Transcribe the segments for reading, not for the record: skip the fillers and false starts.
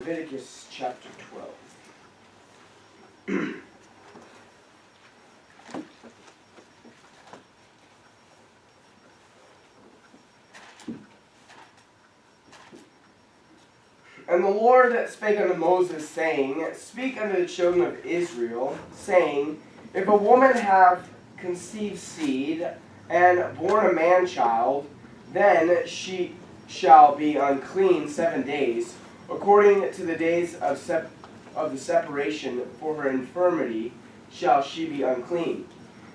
Leviticus chapter 12. And the Lord spake unto Moses, saying, Speak unto the children of Israel, saying, If a woman have conceived seed, and born a man-child, then she shall be unclean 7 days, according to the days of the separation for her infirmity shall she be unclean.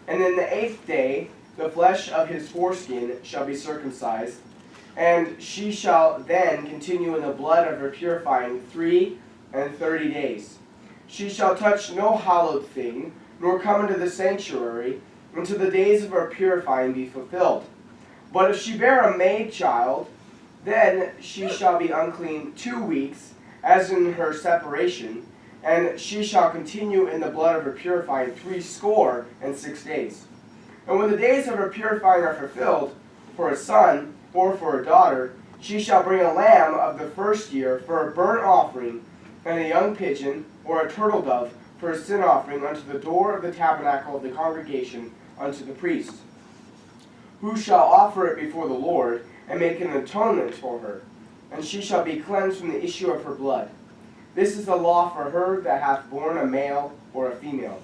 And in the 8th day the flesh of his foreskin shall be circumcised, and she shall then continue in the blood of her purifying 30 days. She shall touch no hallowed thing, nor come into the sanctuary, until the days of her purifying be fulfilled. But if she bear a maid child, then she shall be unclean 2 weeks, as in her separation, and she shall continue in the blood of her purifying 60 days. And when the days of her purifying are fulfilled, for a son or for a daughter, she shall bring a lamb of the first year for a burnt offering, and a young pigeon or a turtle dove for a sin offering unto the door of the tabernacle of the congregation unto the priest, who shall offer it before the Lord, and make an atonement for her, and she shall be cleansed from the issue of her blood. This is the law for her that hath borne a male or a female.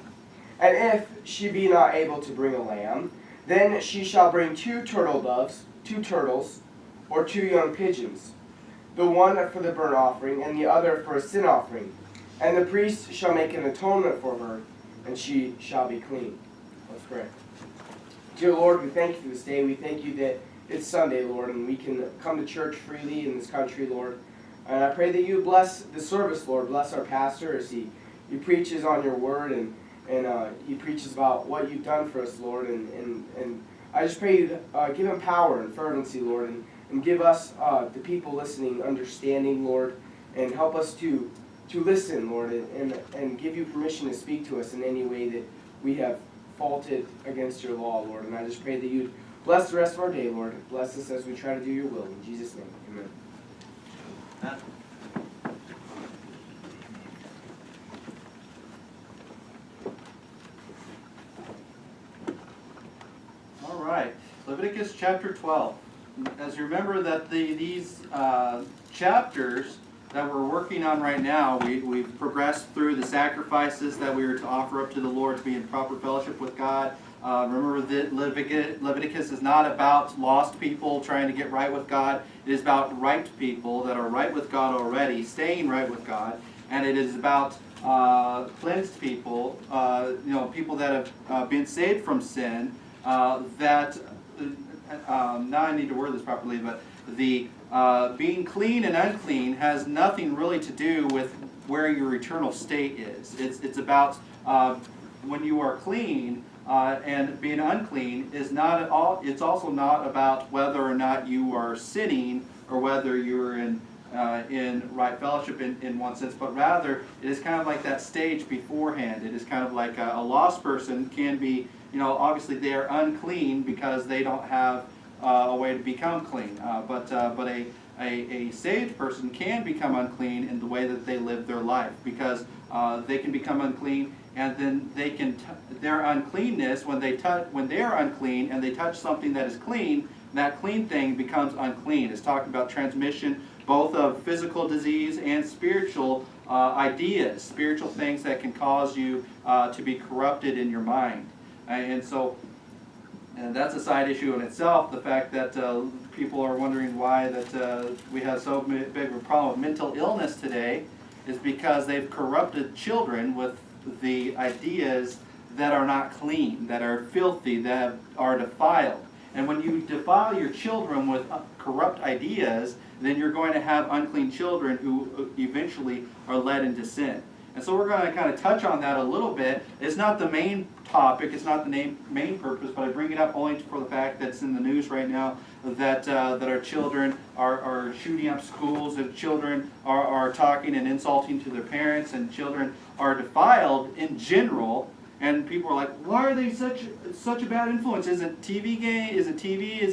And if she be not able to bring a lamb, then she shall bring 2 turtle doves, 2 turtles, or 2 young pigeons, the one for the burnt offering, and the other for a sin offering. And the priest shall make an atonement for her, and she shall be clean. Let's pray. Dear Lord, we thank you for this day. We thank you that it's Sunday, Lord, and we can come to church freely in this country, Lord. And I pray that you bless the service, Lord. Bless our pastor as he preaches on your word, and he preaches about what you've done for us, Lord. And I just pray you give him power and fervency, Lord, and give us, the people listening, understanding, Lord, and help us to listen, Lord, and give you permission to speak to us in any way that we have faulted against your law, Lord. And I just pray that you'd bless the rest of our day, Lord. Bless us as we try to do your will. In Jesus' name, amen. All right, Leviticus chapter 12. As you remember that these chapters that we're working on right now, we've progressed through the sacrifices that we were to offer up to the Lord to be in proper fellowship with God. Remember that Leviticus is not about lost people trying to get right with God. It is about right people that are right with God already, staying right with God. And it is about cleansed people, people that have been saved from sin, now I need to word this properly, but the being clean and unclean has nothing really to do with where your eternal state is. It's about when you are clean and being unclean is not at all. It's also not about whether or not you are sinning or whether you're in right fellowship in one sense, but rather it is kind of like that stage beforehand. It is kind of like a lost person can be, obviously they are unclean because they don't have a way to become clean. But a saved person can become unclean in the way that they live their life, because they can become unclean, and then they can their uncleanness when they are unclean and they touch something that is clean, that clean thing becomes unclean. It's talking about transmission both of physical disease and spiritual ideas, spiritual things that can cause you to be corrupted in your mind. And that's a side issue in itself, the fact that people are wondering why that we have so big of a problem with mental illness today is because they've corrupted children with the ideas that are not clean, that are filthy, that are defiled. And when you defile your children with corrupt ideas, then you're going to have unclean children who eventually are led into sin. And so we're going to kind of touch on that a little bit. It's not the main topic, it's not the main purpose, but I bring it up only for the fact that it's in the news right now that our children are shooting up schools, and children are talking and insulting to their parents, and children are defiled in general. And people are like, why are they such a bad influence? Is it TV? Is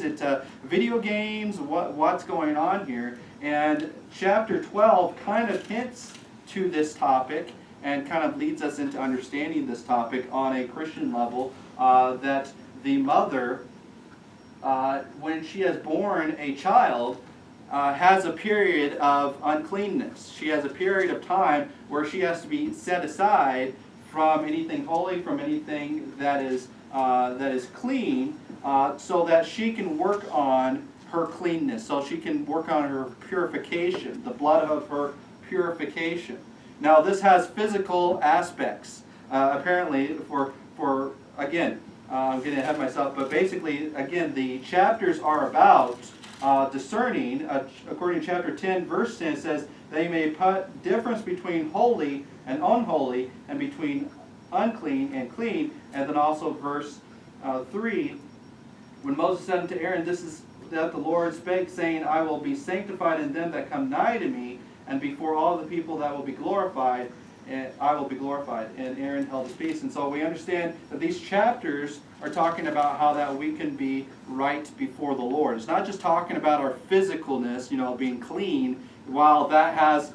it video games? What's going on here? And chapter 12 kind of hints to this topic and kind of leads us into understanding this topic on a Christian level, that the mother, when she has born a child, has a period of uncleanness. She has a period of time where she has to be set aside from anything holy, from anything that is clean, so that she can work on her cleanness, so she can work on her purification, the blood of her purification. Now this has physical aspects, apparently, for again, I'm getting ahead of myself, but basically, again, the chapters are about discerning. According to chapter 10, verse 10, it says, they may put difference between holy and unholy, and between unclean and clean. And then also verse 3, when Moses said unto Aaron, this is that the Lord spake, saying, I will be sanctified in them that come nigh to me, and before all the people that will be glorified, and I will be glorified. And Aaron held his peace. And so we understand that these chapters are talking about how that we can be right before the Lord. It's not just talking about our physicalness, being clean, while that has,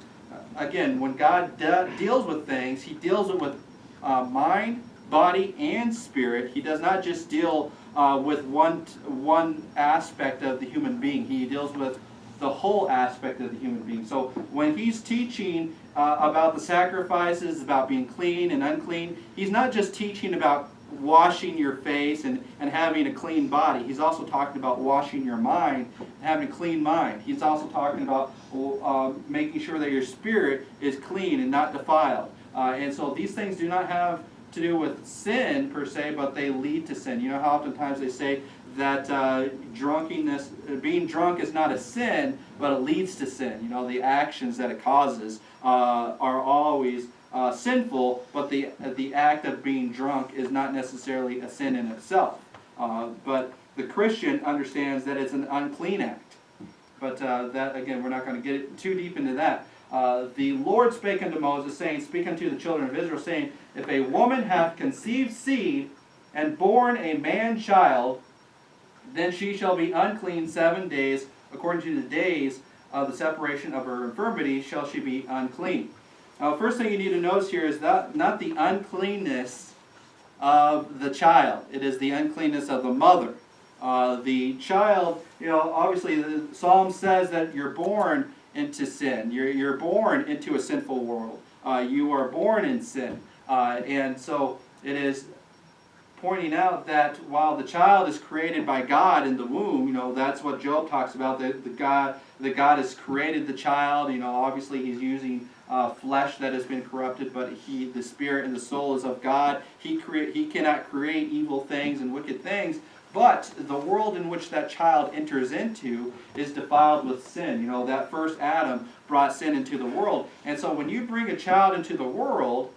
again, when God deals with things, He deals with mind, body, and spirit. He does not just deal with one aspect of the human being. He deals with the whole aspect of the human being. So when He's teaching about the sacrifices, about being clean and unclean, He's not just teaching about washing your face and having a clean body. He's also talking about washing your mind and having a clean mind. He's also talking about making sure that your spirit is clean and not defiled. And so these things do not have to do with sin per se, but they lead to sin. You know how oftentimes they say that drunkenness, being drunk is not a sin, but it leads to sin. The actions that it causes are always sinful, but the act of being drunk is not necessarily a sin in itself. But the Christian understands that it's an unclean act. But that, again, we're not going to get too deep into that. The Lord spake unto Moses, saying, speak unto the children of Israel, saying, if a woman hath conceived seed and born a man-child, then she shall be unclean 7 days. According to the days of the separation of her infirmity shall she be unclean. Now, first thing you need to notice here is that not the uncleanness of the child. It is the uncleanness of the mother. The child, obviously the Psalm says that you're born into sin. You're born into a sinful world. You are born in sin. And so it is pointing out that while the child is created by God in the womb, that's what Job talks about, that God has created the child. Obviously He's using flesh that has been corrupted, but the spirit and the soul is of God. He cannot create evil things and wicked things, but the world in which that child enters into is defiled with sin. That first Adam brought sin into the world. And so when you bring a child into the world,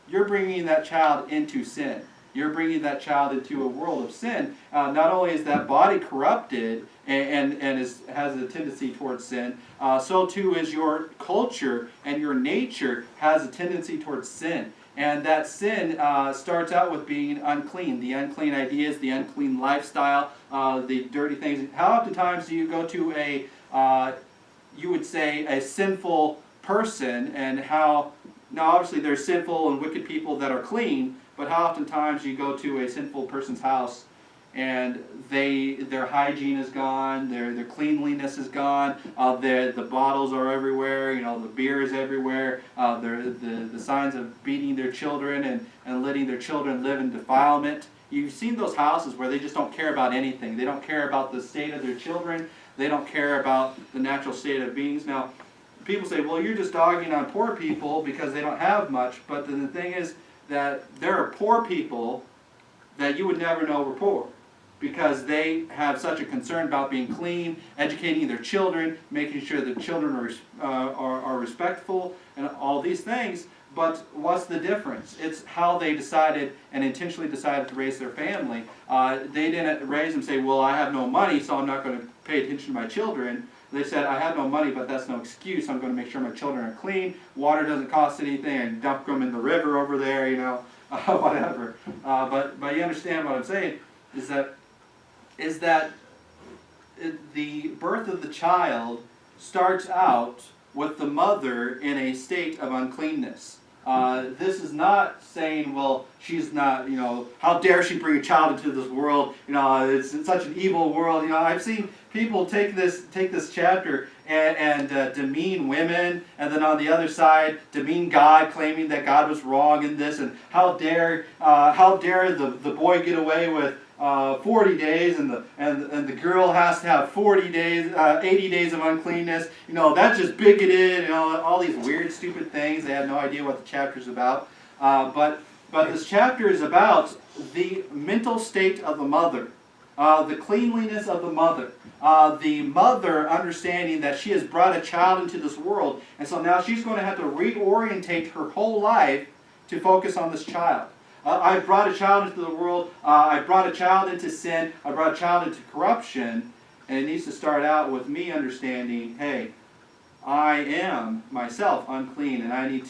you're bringing that child into sin. You're bringing that child into a world of sin. Not only is that body corrupted and has a tendency towards sin, so too is your culture and your nature has a tendency towards sin. And that sin starts out with being unclean. The unclean ideas, the unclean lifestyle, the dirty things. How oftentimes do you go to you would say, a sinful person, and how, now obviously there's sinful and wicked people that are clean, but how oftentimes you go to a sinful person's house and their hygiene is gone, their cleanliness is gone, the bottles are everywhere, the beer is everywhere, the signs of beating their children and letting their children live in defilement. You've seen those houses where they just don't care about anything. They don't care about the state of their children. They don't care about the natural state of beings. Now, people say, well, you're just dogging on poor people because they don't have much, but the thing is that there are poor people that you would never know were poor, because they have such a concern about being clean, educating their children, making sure the children are respectful, and all these things. But what's the difference? It's how they decided and intentionally decided to raise their family. They didn't raise them and say, well, I have no money, so I'm not going to pay attention to my children. They said, I have no money, but that's no excuse. I'm going to make sure my children are clean. Water doesn't cost anything. I dump them in the river over there, whatever. But you understand what I'm saying, is that the birth of the child starts out with the mother in a state of uncleanness. This is not saying, well, she's not, how dare she bring a child into this world? It's such an evil world. I've seen people take this chapter and demean women, and then on the other side demean God, claiming that God was wrong in this, and how dare the boy get away with 40 days, and the girl has to have 40 days, 80 days of uncleanness. That's just bigoted. All these weird, stupid things. They have no idea what the chapter's about. But this chapter is about the mental state of the mother, the cleanliness of the mother understanding that she has brought a child into this world, and so now she's going to have to reorientate her whole life to focus on this child. I brought a child into the world. I brought a child into sin. I brought a child into corruption. And it needs to start out with me understanding, hey, I am myself unclean, and I need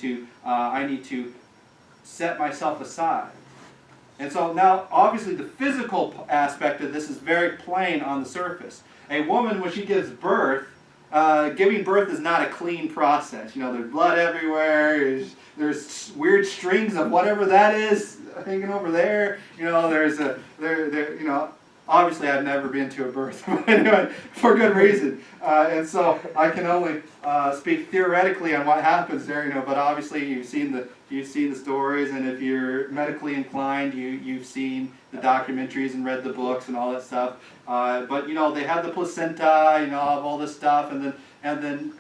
to set myself aside. And so now, obviously, the physical aspect of this is very plain on the surface. A woman, when she gives birth, giving birth is not a clean process. There's blood everywhere. There's weird strings of whatever that is hanging over there. Obviously I've never been to a birth, but anyway, for good reason. And so I can only speak theoretically on what happens there. But obviously you've seen the stories, and if you're medically inclined, you've seen the documentaries and read the books and all that stuff. But they have the placenta, of all this stuff, and then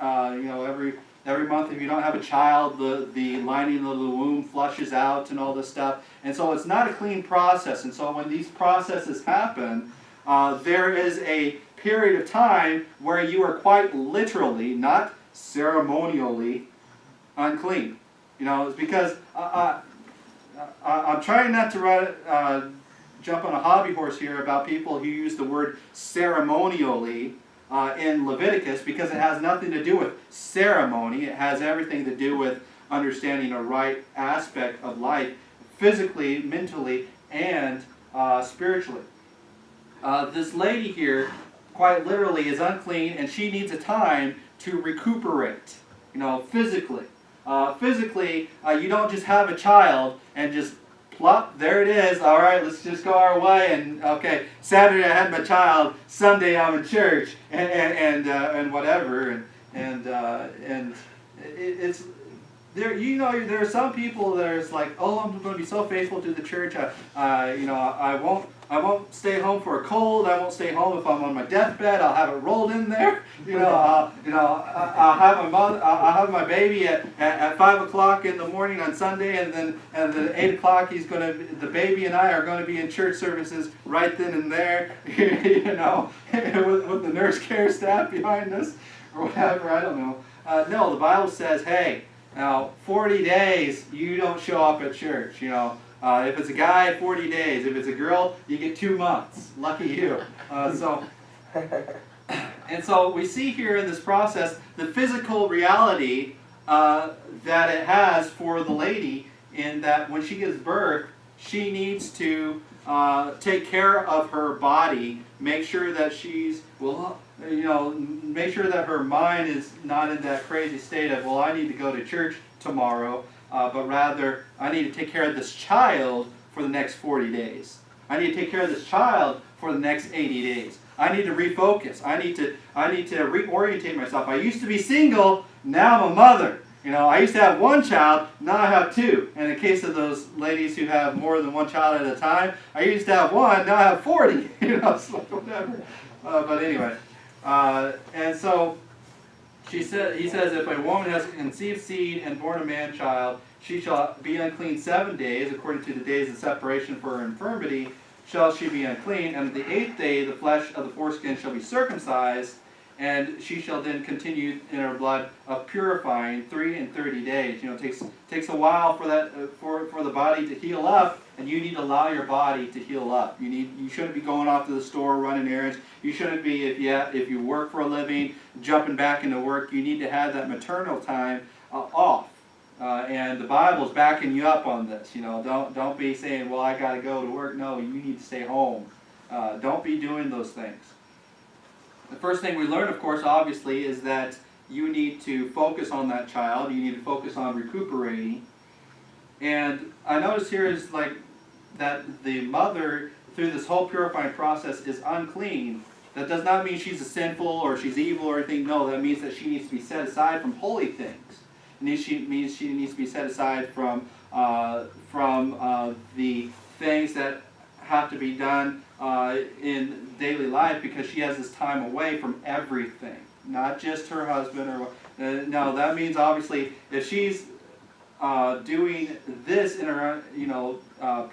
every month, if you don't have a child, the lining of the womb flushes out and all this stuff. And so it's not a clean process. And so when these processes happen, there is a period of time where you are quite literally, not ceremonially, unclean. It's because I'm trying not to jump on a hobby horse here about people who use the word ceremonially in Leviticus, because it has nothing to do with ceremony. It has everything to do with understanding a right aspect of life, physically, mentally, and spiritually. This lady here, quite literally, is unclean, and she needs a time to recuperate, physically. Physically, you don't just have a child and just plop, there it is, all right, let's just go our way, and okay, Saturday I had my child, Sunday I'm in church, and whatever, and it's there. There are some people that are like, oh, I'm going to be so faithful to the church. I won't stay home for a cold. I won't stay home if I'm on my deathbed. I'll have it rolled in there. I'll have my mother. I'll have my baby at 5 o'clock in the morning on Sunday, and then at 8 o'clock the baby and I are going to be in church services right then and there. With the nurse care staff behind us or whatever. I don't know. No, the Bible says, hey, now 40 days you don't show up at church. If it's a guy, 40 days. If it's a girl, you get 2 months. Lucky you. And so we see here in this process the physical reality that it has for the lady, in that when she gives birth, she needs to take care of her body, make sure that make sure that her mind is not in that crazy state of, well, I need to go to church tomorrow. But rather, I need to take care of this child for the next 40 days. I need to take care of this child for the next 80 days. I need to refocus. I need to reorientate myself. I used to be single, now I'm a mother. I used to have one child, now I have 2. And in the case of those ladies who have more than one child at a time, I used to have 1, now I have 40. It's like whatever. But anyway, and so he says, if a woman has conceived seed and born a man child, she shall be unclean 7 days, according to the days of separation for her infirmity, shall she be unclean. And the 8th day the flesh of the foreskin shall be circumcised, and she shall then continue in her blood of purifying 3 and 30 days. It takes a while for that for the body to heal up, and you need to allow your body to heal up. You shouldn't be going off to the store running errands. You shouldn't be, if you work for a living, jumping back into work. You need to have that maternal time off. And the Bible's backing you up on this. Don't be saying, well, I got to go to work. No, you need to stay home. Don't be doing those things. The first thing we learn, of course, obviously, is that you need to focus on that child. You need to focus on recuperating. And I notice here is like that the mother, through this whole purifying process, is unclean. That does not mean she's a sinful or she's evil or anything. No, that means that she needs to be set aside from holy things. It means she needs to be set aside from the things that have to be done in daily life, because she has this time away from everything, not just her husband or no. That means obviously if she's doing this in her,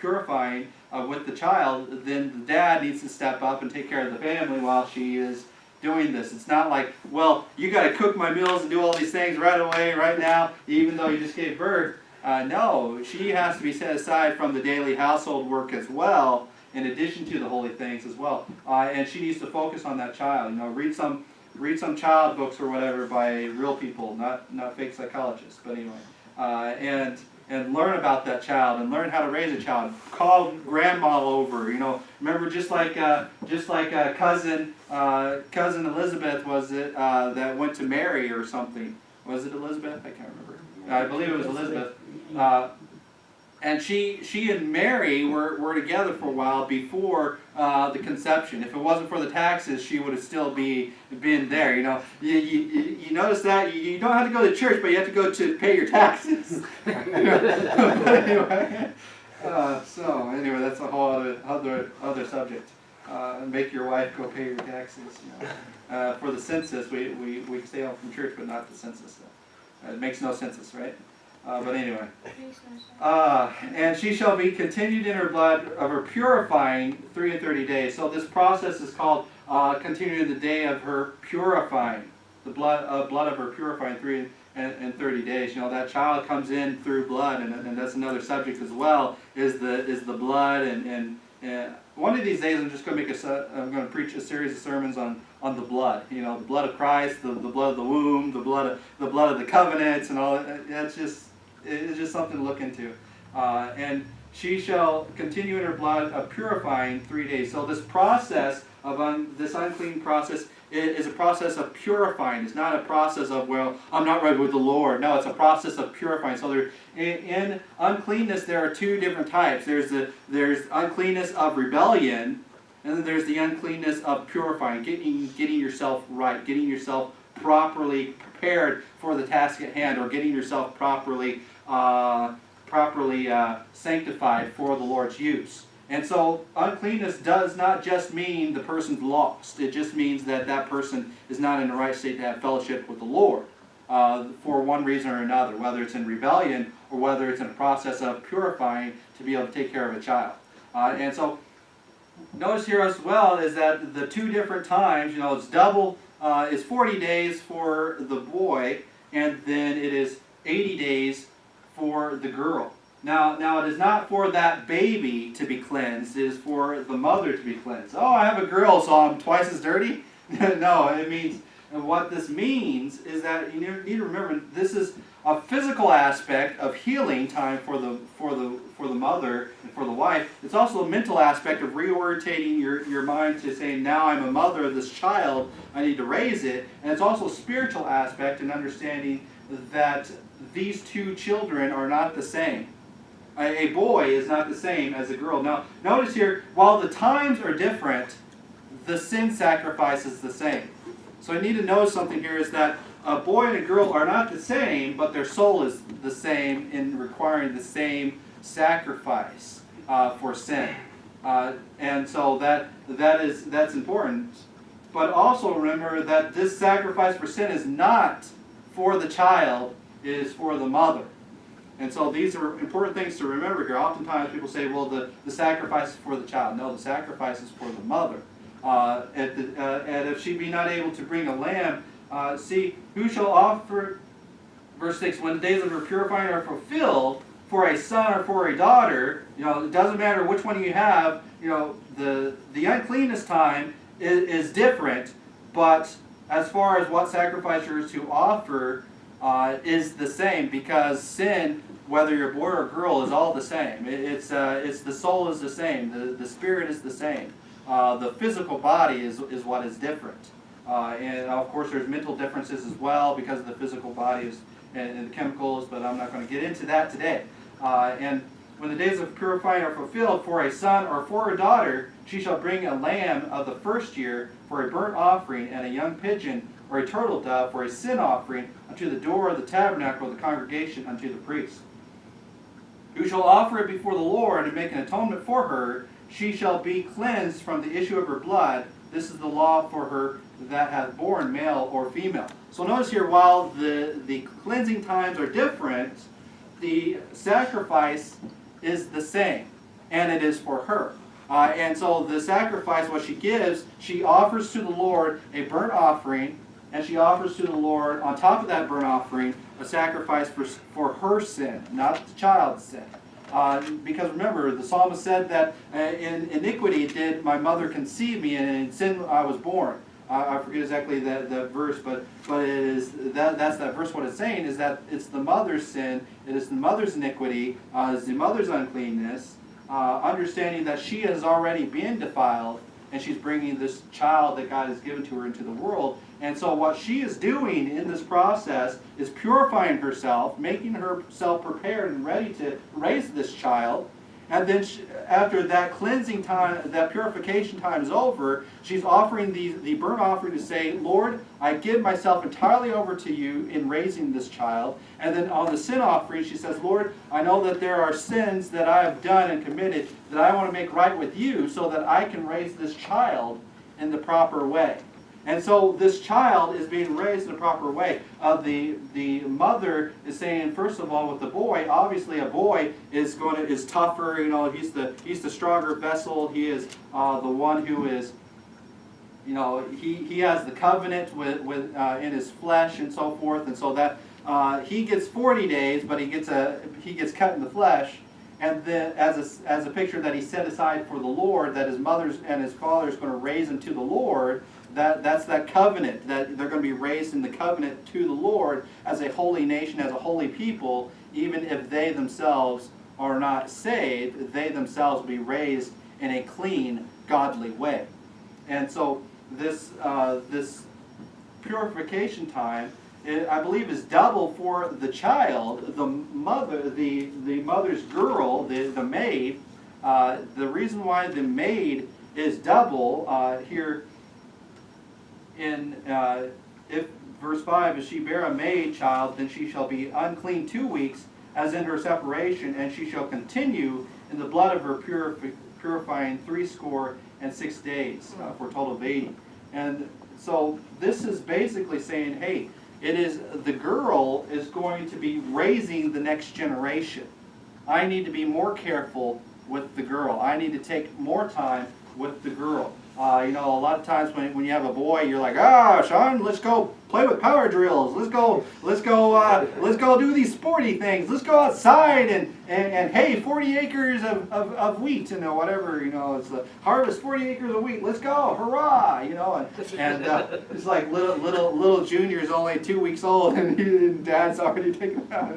purifying with the child, then the dad needs to step up and take care of the family while she is doing this. It's not like, well, you got to cook my meals and do all these things right away, right now, even though you just gave birth. No, she has to be set aside from the daily household work as well, in addition to the holy things as well. And she needs to focus on that child. Read some child books or whatever by real people, not fake psychologists. But anyway, and learn about that child and learn how to raise a child. Call grandma over. Remember just like cousin Elizabeth, was it that went to Mary or something? Was it Elizabeth? I can't remember. I believe it was Elizabeth. And she and Mary were together for a while before the conception. If it wasn't for the taxes, she would have still been there. You notice that you don't have to go to church, but you have to go to pay your taxes. Anyway, so anyway, that's a whole other subject. Make your wife go pay your taxes. For the census, we stay home from church, but not the census. It makes no census, right? But anyway. And she shall be continued in her blood of her purifying 30 days. So this process is called continuing the day of her purifying. The blood of her purifying 30 days. That child comes in through blood, and that's another subject as well, is the blood. And one of these days I'm just going to I'm going to preach a series of sermons on the blood. The blood of Christ, the blood of the womb, the blood of the covenants, and all that. It's just something to look into. And she shall continue in her blood of purifying 3 days. So this process of this unclean process is a process of purifying. It's not a process of, well, I'm not right with the Lord. No, it's a process of purifying. So in uncleanness, there are two different types. There's uncleanness of rebellion, and then there's the uncleanness of purifying, getting yourself right, getting yourself properly prepared for the task at hand, or getting yourself properly sanctified for the Lord's use. And so uncleanness does not just mean the person's lost. It just means that person is not in the right state to have fellowship with the Lord for one reason or another, whether it's in rebellion or whether it's in a process of purifying to be able to take care of a child. And so notice here as well is that the two different times, it's double, it's 40 days for the boy, and then it is 80 days for the girl. Now it is not for that baby to be cleansed, it is for the mother to be cleansed. Oh, I have a girl, so I'm twice as dirty? No, it means, and what this means is that you need to remember, this is a physical aspect of healing time for the mother and for the wife. It's also a mental aspect of reorientating your mind to saying, now I'm a mother of this child, I need to raise it. And it's also a spiritual aspect in understanding that these two children are not the same. A boy is not the same as a girl. Now, notice here, while the times are different, the sin sacrifice is the same. So I need to know something here is that a boy and a girl are not the same, but their soul is the same in requiring the same sacrifice for sin. And so that's important. But also remember that this sacrifice for sin is not for the child, it is for the mother. And so these are important things to remember here. Oftentimes people say, well, the sacrifice is for the child. No, the sacrifice is for the mother. And if she be not able to bring a lamb, see, who shall offer, verse 6, when the days of her purifying are fulfilled, for a son or for a daughter, it doesn't matter which one you have, the uncleanness time is different, but as far as what sacrifice you're to offer, is the same, because sin, whether you're a boy or a girl, is all the same. It's the soul is the same. The spirit is the same. The physical body is what is different. And of course there's mental differences as well because of the physical bodies and the chemicals, but I'm not going to get into that today. And when the days of purifying are fulfilled, for a son or for a daughter, she shall bring a lamb of the first year for a burnt offering, and a young pigeon or a turtle dove for a sin offering unto the door of the tabernacle of the congregation unto the priest. Who shall offer it before the Lord and make an atonement for her, she shall be cleansed from the issue of her blood. This is the law for her that hath borne, male or female. So notice here, while the cleansing times are different, the sacrifice is the same, and it is for her. And so the sacrifice, what she gives, she offers to the Lord a burnt offering, and she offers to the Lord, on top of that burnt offering, a sacrifice for her sin, not the child's sin. Because remember, the psalmist said that in iniquity did my mother conceive me, and in sin I was born. I forget exactly the verse, but it is that's that verse. What it's saying is that it's the mother's sin, it is the mother's iniquity, it's the mother's uncleanness, understanding that she has already been defiled, and she's bringing this child that God has given to her into the world. And so what she is doing in this process is purifying herself, making herself prepared and ready to raise this child. And then after that cleansing time, that purification time is over, she's offering the burnt offering to say, Lord, I give myself entirely over to you in raising this child. And then on the sin offering, she says, Lord, I know that there are sins that I have done and committed that I want to make right with you so that I can raise this child in the proper way. And so this child is being raised in a proper way. The mother is saying, first of all, with the boy, obviously a boy is tougher. You know, he's the stronger vessel. He is the one who is, you know, he has the covenant with in his flesh and so forth. And so that he gets 40 days, but he gets cut in the flesh. And then as a picture that he set aside for the Lord, that his mother's and his father is going to raise him to the Lord. That's that covenant, that they're going to be raised in the covenant to the Lord as a holy nation, as a holy people, even if they themselves are not saved, they themselves will be raised in a clean, godly way. And so this purification time, I believe, is double for the child, the mother's girl, the maid. The reason why the maid is double here. If verse 5, if she bear a maid child, then she shall be unclean 2 weeks, as in her separation, and she shall continue in the blood of her purifying 66 days, for a total of 80. And so this is basically saying, hey, it is the girl is going to be raising the next generation. I need to be more careful with the girl. I need to take more time with the girl. You know, a lot of times when you have a boy, you're like, Sean, let's go play with power drills. Let's go do these sporty things. Let's go outside and hey, 40 acres of wheat, you know, whatever, you know, it's harvest 40 acres of wheat. Let's go, hurrah, you know, and it's like little Junior's only 2 weeks old and Dad's already taken him out,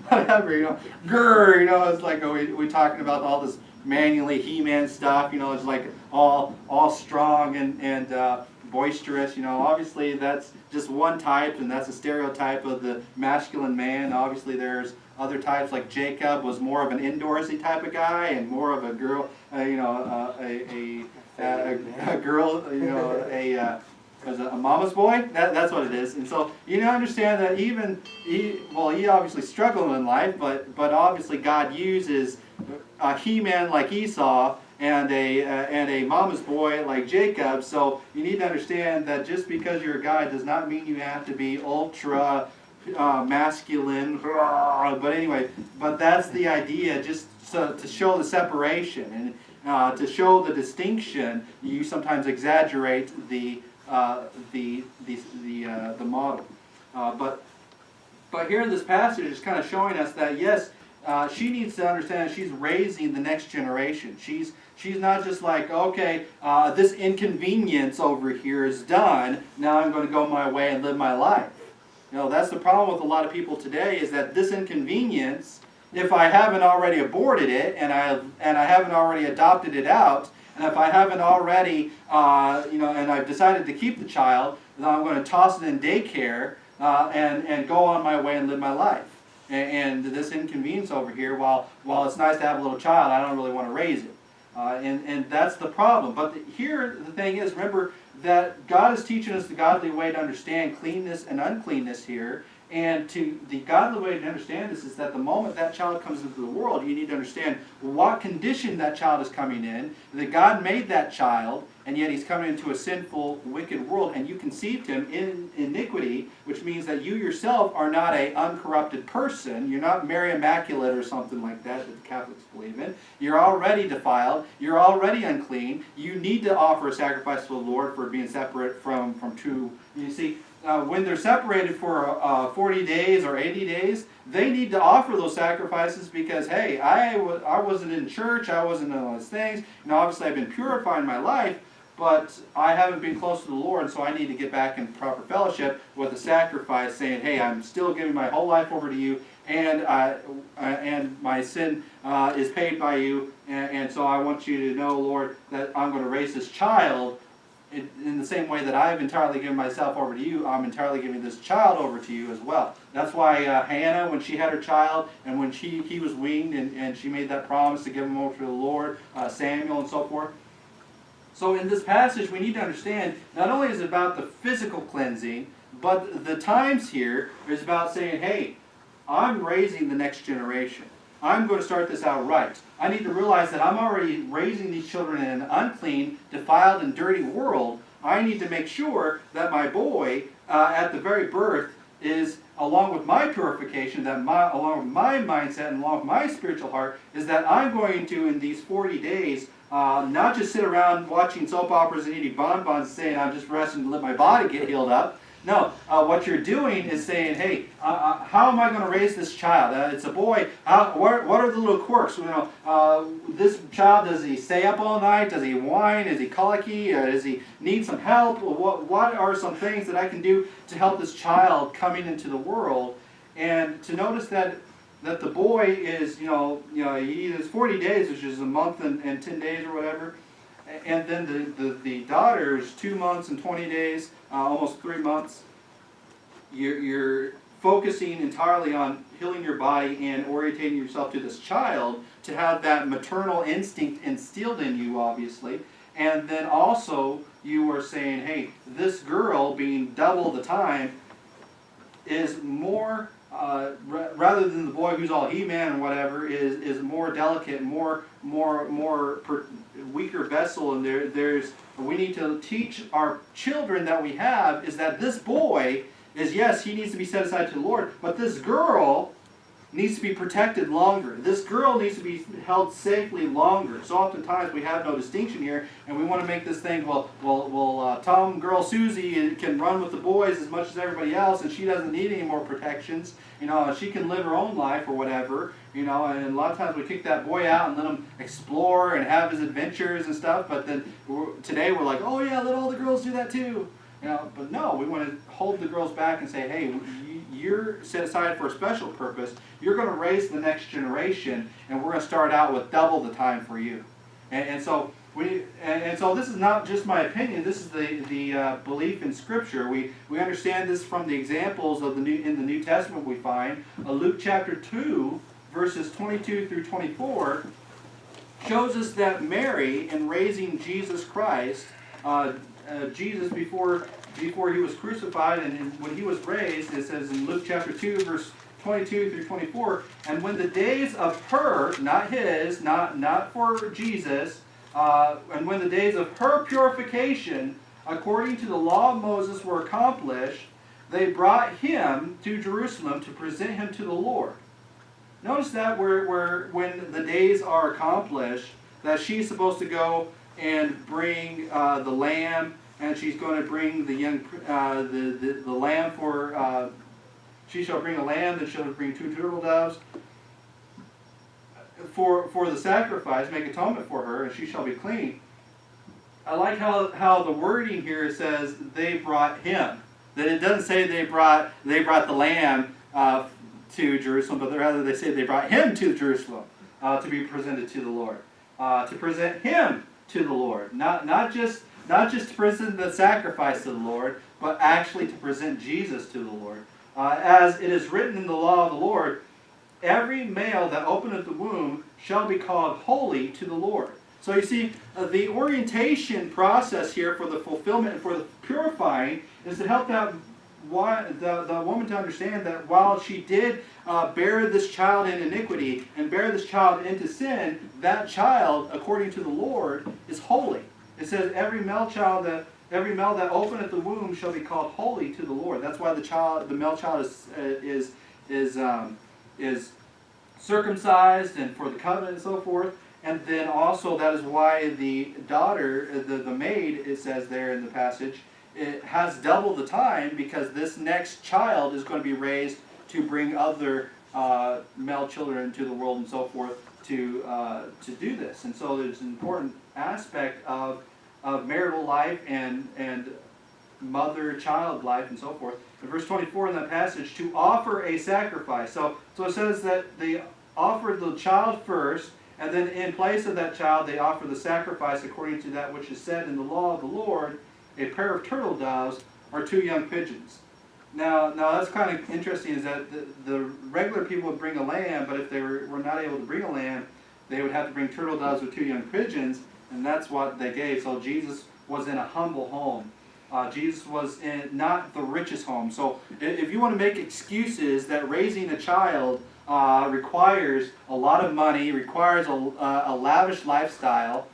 whatever, you know, grr, you know, it's like we talking about all this manually He-Man stuff, you know, it's like all strong and boisterous, you know. Obviously that's just one type, and that's a stereotype of the masculine man. Obviously there's other types, like Jacob was more of an indoorsy type of guy and more of a girl, you know, a girl, you know, a mama's boy. That's what it is. And so you understand that he obviously struggled in life, but obviously God uses a He-Man like Esau and a mama's boy like Jacob. So you need to understand that just because you're a guy does not mean you have to be ultra masculine. But anyway, that's the idea, just to show the separation and to show the distinction. You sometimes exaggerate the model. But here in this passage, it's kind of showing us that yes, she needs to understand that she's raising the next generation. She's not just like, okay, this inconvenience over here is done. Now I'm going to go my way and live my life. You know, that's the problem with a lot of people today, is that this inconvenience, if I haven't already aborted it and I haven't already adopted it out, And if I haven't already, and I've decided to keep the child, then I'm going to toss it in daycare and go on my way and live my life. And this inconvenience over here, while it's nice to have a little child, I don't really want to raise it. And that's the problem. But here the thing is, remember that God is teaching us the godly way to understand cleanness and uncleanness here. And the godly way to understand this is that the moment that child comes into the world, you need to understand what condition that child is coming in, that God made that child, and yet he's coming into a sinful, wicked world, and you conceived him in iniquity, which means that you yourself are not an uncorrupted person. You're not Mary Immaculate or something like that the Catholics believe in. You're already defiled. You're already unclean. You need to offer a sacrifice to the Lord for being separate from true. You see, when they're separated for 40 days or 80 days, they need to offer those sacrifices because, hey, I wasn't in church, I wasn't in all those things. Obviously I've been purifying my life, but I haven't been close to the Lord, so I need to get back in proper fellowship with the sacrifice, saying, hey, I'm still giving my whole life over to you, and my sin is paid by you, and so I want you to know, Lord, that I'm going to raise this child in the same way that I've entirely given myself over to you. I'm entirely giving this child over to you as well. That's why Hannah, when she had her child, and when he was weaned, and she made that promise to give him over to the Lord, Samuel and so forth. So in this passage, we need to understand, not only is it about the physical cleansing, but the times here is about saying, hey, I'm raising the next generation. I'm going to start this out right. I need to realize that I'm already raising these children in an unclean, defiled, and dirty world. I need to make sure that my boy, at the very birth, is, along with my purification, along with my mindset, and along with my spiritual heart, is that I'm going to, in these 40 days, not just sit around watching soap operas and eating bonbons saying I'm just resting to let my body get healed up. No, what you're doing is saying, hey, how am I going to raise this child? It's a boy. What are the little quirks? This child, does he stay up all night? Does he whine? Is he colicky? Does he need some help? What are some things that I can do to help this child coming into the world? And to notice that the boy is, he is 40 days, which is a month and 10 days or whatever. And then the daughter's 2 months and 20 days, almost 3 months. You're focusing entirely on healing your body and orientating yourself to this child to have that maternal instinct instilled in you, obviously. And then also you are saying, hey, this girl being double the time is more, rather than the boy who's all He-Man and whatever, is more delicate, more weaker vessel, and we need to teach our children that we have is that this boy is, yes, he needs to be set aside to the Lord, but this girl needs to be protected longer. This girl needs to be held safely longer. So oftentimes we have no distinction here, and we want to make this thing, Tom, girl Susie can run with the boys as much as everybody else, and she doesn't need any more protections. She can live her own life or whatever. And a lot of times we kick that boy out and let him explore and have his adventures and stuff. But then today we're like, oh yeah, let all the girls do that too. But no, we want to hold the girls back and say, hey, you're set aside for a special purpose. You're going to raise the next generation, and we're going to start out with double the time for you. And so this is not just my opinion. This is the belief in Scripture. We understand this from the examples in the New Testament we find. Luke chapter 2, verses 22 through 24, shows us that Mary, in raising Jesus Christ, Jesus before he was crucified and when he was raised, it says in Luke chapter 2, verse 22 through 24, and when the days of her, not his, not for Jesus, and when the days of her purification, according to the law of Moses, were accomplished, they brought him to Jerusalem to present him to the Lord. Notice that where when the days are accomplished, that she's supposed to go and bring the lamb, and she's going to bring the young the lamb for. She shall bring a lamb, and she'll bring 2 turtle doves for the sacrifice, make atonement for her, and she shall be clean. I like how the wording here says they brought him. That it doesn't say they brought the lamb to Jerusalem, but rather they say they brought him to Jerusalem to be presented to the Lord, to present him to the Lord. Not just to present the sacrifice to the Lord, but actually to present Jesus to the Lord. As it is written in the law of the Lord, every male that openeth the womb shall be called holy to the Lord. So you see, the orientation process here for the fulfillment and for the purifying is to help that the woman to understand that while she did bear this child in iniquity and bear this child into sin, that child, according to the Lord, is holy. It says every male that openeth the womb shall be called holy to the Lord. That's why the male child is circumcised and for the covenant and so forth. And then also that is why the daughter, the maid, it says there in the passage, it has double the time, because this next child is going to be raised to bring other male children into the world and so forth to do this. And so there's an important aspect of marital life and mother-child life and so forth. In verse 24 in that passage, to offer a sacrifice. So it says that they offered the child first, and then in place of that child they offer the sacrifice according to that which is said in the law of the Lord, a pair of turtle doves or 2 young pigeons. Now that's kind of interesting, is that the regular people would bring a lamb, but if they were not able to bring a lamb, they would have to bring turtle doves or 2 young pigeons, and that's what they gave. So Jesus was in a humble home. Jesus was in not the richest home. So if you want to make excuses that raising a child requires a lot of money, requires a lavish lifestyle,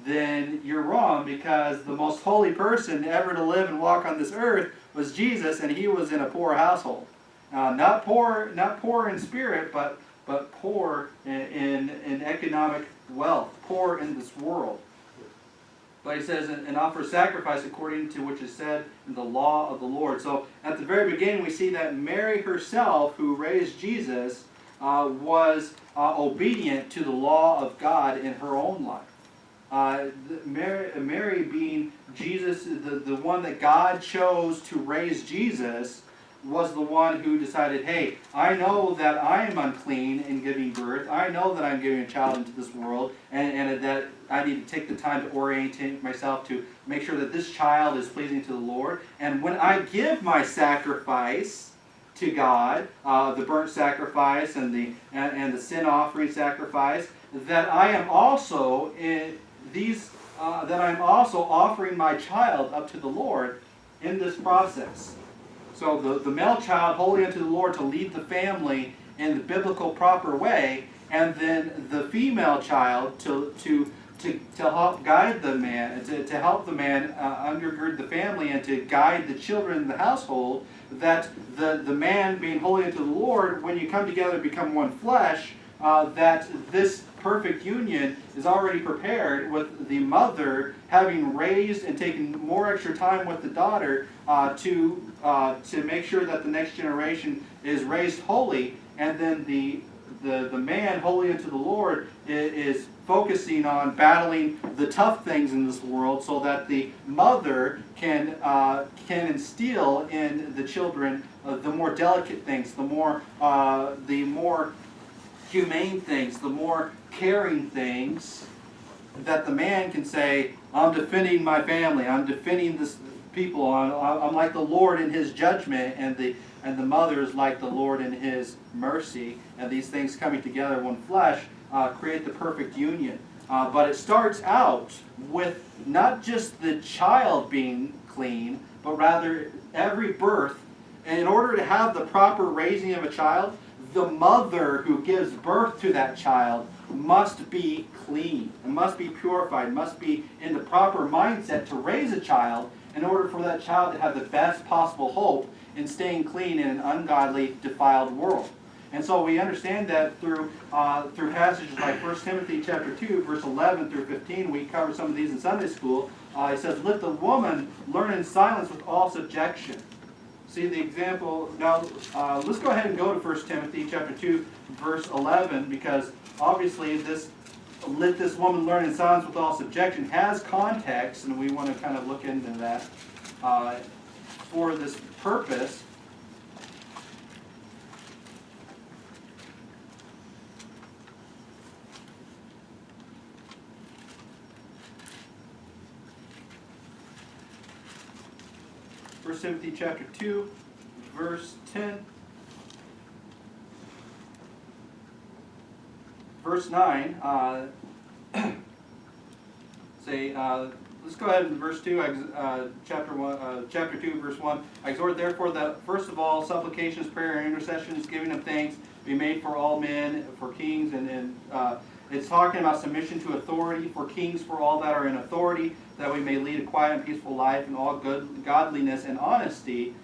then you're wrong, because the most holy person ever to live and walk on this earth was Jesus, and he was in a poor household. Not poor in spirit, but poor in economic wealth, poor in this world. But he says, and offer sacrifice according to which is said in the law of the Lord. So at the very beginning we see that Mary herself, who raised Jesus, was obedient to the law of God in her own life. Mary being Jesus, the one that God chose to raise Jesus, was the one who decided, hey, I know that I am unclean in giving birth. I know that I'm giving a child into this world, and that I need to take the time to orientate myself to make sure that this child is pleasing to the Lord. And when I give my sacrifice to God, the burnt sacrifice and the sin offering sacrifice, that I am also offering my child up to the Lord in this process. So the male child holy unto the Lord to lead the family in the biblical proper way, and then the female child to help guide the man, to help the man undergird the family and to guide the children in the household, that the man being holy unto the Lord, when you come together and become one flesh, that this perfect union is already prepared, with the mother having raised and taken more extra time with the daughter to make sure that the next generation is raised holy, and then the man holy unto the Lord is focusing on battling the tough things in this world, so that the mother can instill in the children the more delicate things, the more humane things, the more caring things, that the man can say, I'm defending my family, I'm defending this people, I'm like the Lord in his judgment, and the mother is like the Lord in his mercy, and these things coming together one flesh create the perfect union. But it starts out with not just the child being clean, but rather every birth. And in order to have the proper raising of a child, the mother who gives birth to that child must be clean, and must be purified, must be in the proper mindset to raise a child, in order for that child to have the best possible hope in staying clean in an ungodly, defiled world. And so we understand that through passages like 1 Timothy chapter 2, verse 11 through 15. We covered some of these in Sunday school. It says, let the woman learn in silence with all subjection. See the example. Now, let's go ahead and go to 1 Timothy chapter 2, verse 11, because obviously this let this woman learn in silence with all subjection has context, and we want to kind of look into that for this purpose. 1 Timothy chapter 2, verse 10. Verse 9, let's go ahead in verse 2, chapter 2, verse 1. I exhort therefore that first of all supplications, prayer, and intercessions, giving of thanks, be made for all men, for kings, and it's talking about submission to authority, for kings, for all that are in authority, that we may lead a quiet and peaceful life in all good godliness and honesty.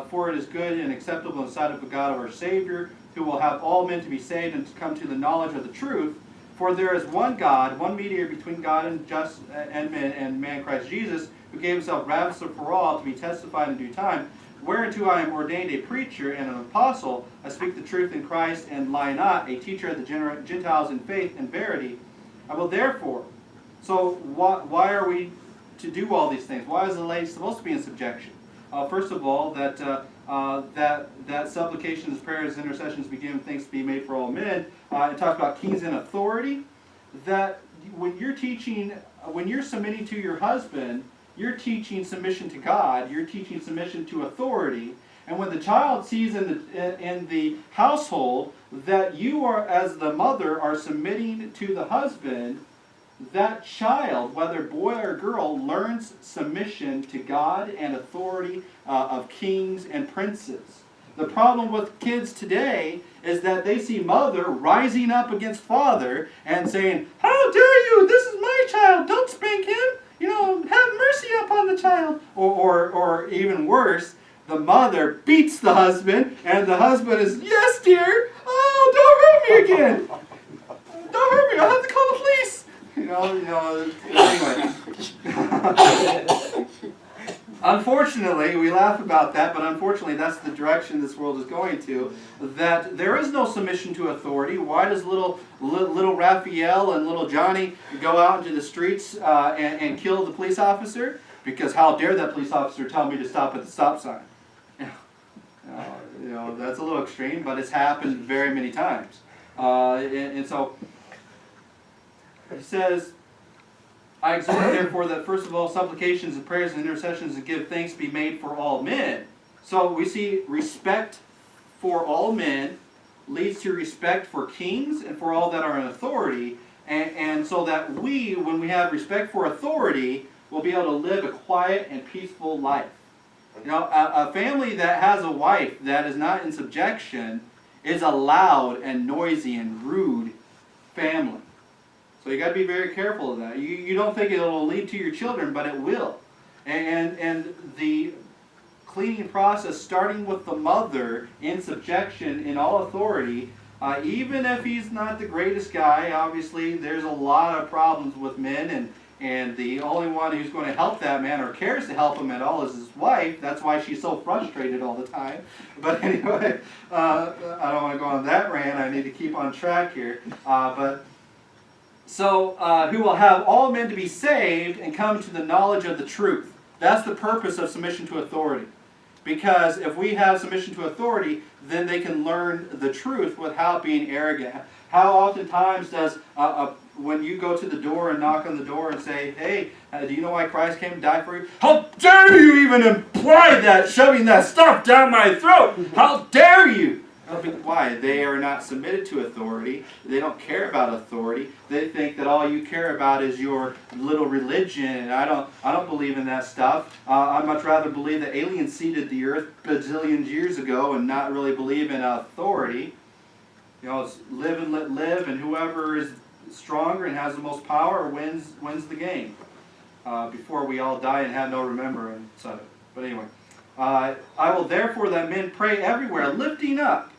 For it is good and acceptable in the sight of the God of our Savior, who will have all men to be saved and to come to the knowledge of the truth. For there is one God, one mediator between God and man Christ Jesus, who gave himself ransom for all, to be testified in due time. Whereunto I am ordained a preacher and an apostle. I speak the truth in Christ and lie not, a teacher of the Gentiles in faith and verity. I will therefore. So why are we to do all these things? Why is the lady supposed to be in subjection? First of all, that supplications, prayers, intercessions be given thanks to be made for all men. It talks about kings in authority. That when you're teaching, when you're submitting to your husband, you're teaching submission to God. You're teaching submission to authority. And when the child sees in the household that you are, as the mother, are submitting to the husband, that child, whether boy or girl, learns submission to God and authority of kings and princes. The problem with kids today is that they see mother rising up against father and saying, "How dare you? This is my child. Don't spank him. You know, have mercy upon the child." Or even worse, the mother beats the husband, and the husband is, "Yes, dear. Oh, don't hurt me again. Don't hurt me. I'll have to call the police." Anyway. Unfortunately, we laugh about that, but unfortunately that's the direction this world is going to, that there is no submission to authority. Why does little Raphael and little Johnny go out into the streets and kill the police officer? Because how dare that police officer tell me to stop at the stop sign? That's a little extreme, but it's happened very many times. And so he says, I exhort therefore that first of all supplications and prayers and intercessions and give thanks be made for all men. So we see respect for all men leads to respect for kings and for all that are in authority. And so that when we have respect for authority, we'll be able to live a quiet and peaceful life. A family that has a wife that is not in subjection is a loud and noisy and rude family. So you got to be very careful of that. You don't think it'll lead to your children, but it will. And the cleaning process, starting with the mother in subjection in all authority, even if he's not the greatest guy, obviously there's a lot of problems with men, and the only one who's going to help that man or cares to help him at all is his wife. That's why she's so frustrated all the time. But anyway, I don't want to go on that rant. I need to keep on track here. Who will have all men to be saved and come to the knowledge of the truth. That's the purpose of submission to authority. Because if we have submission to authority, then they can learn the truth without being arrogant. How oftentimes does, when you go to the door and knock on the door and say, "Hey, do you know why Christ came to die for you?" "How dare you even imply that, shoving that stuff down my throat? How dare you?" Why? They are not submitted to authority. They don't care about authority. They think that all you care about is your little religion. I don't believe in that stuff. I'd much rather believe that aliens seeded the earth bazillions years ago and not really believe in authority. It's live and let live, and whoever is stronger and has the most power wins the game. Before we all die and have no remembrance of it. But anyway. I will therefore that men pray everywhere, lifting up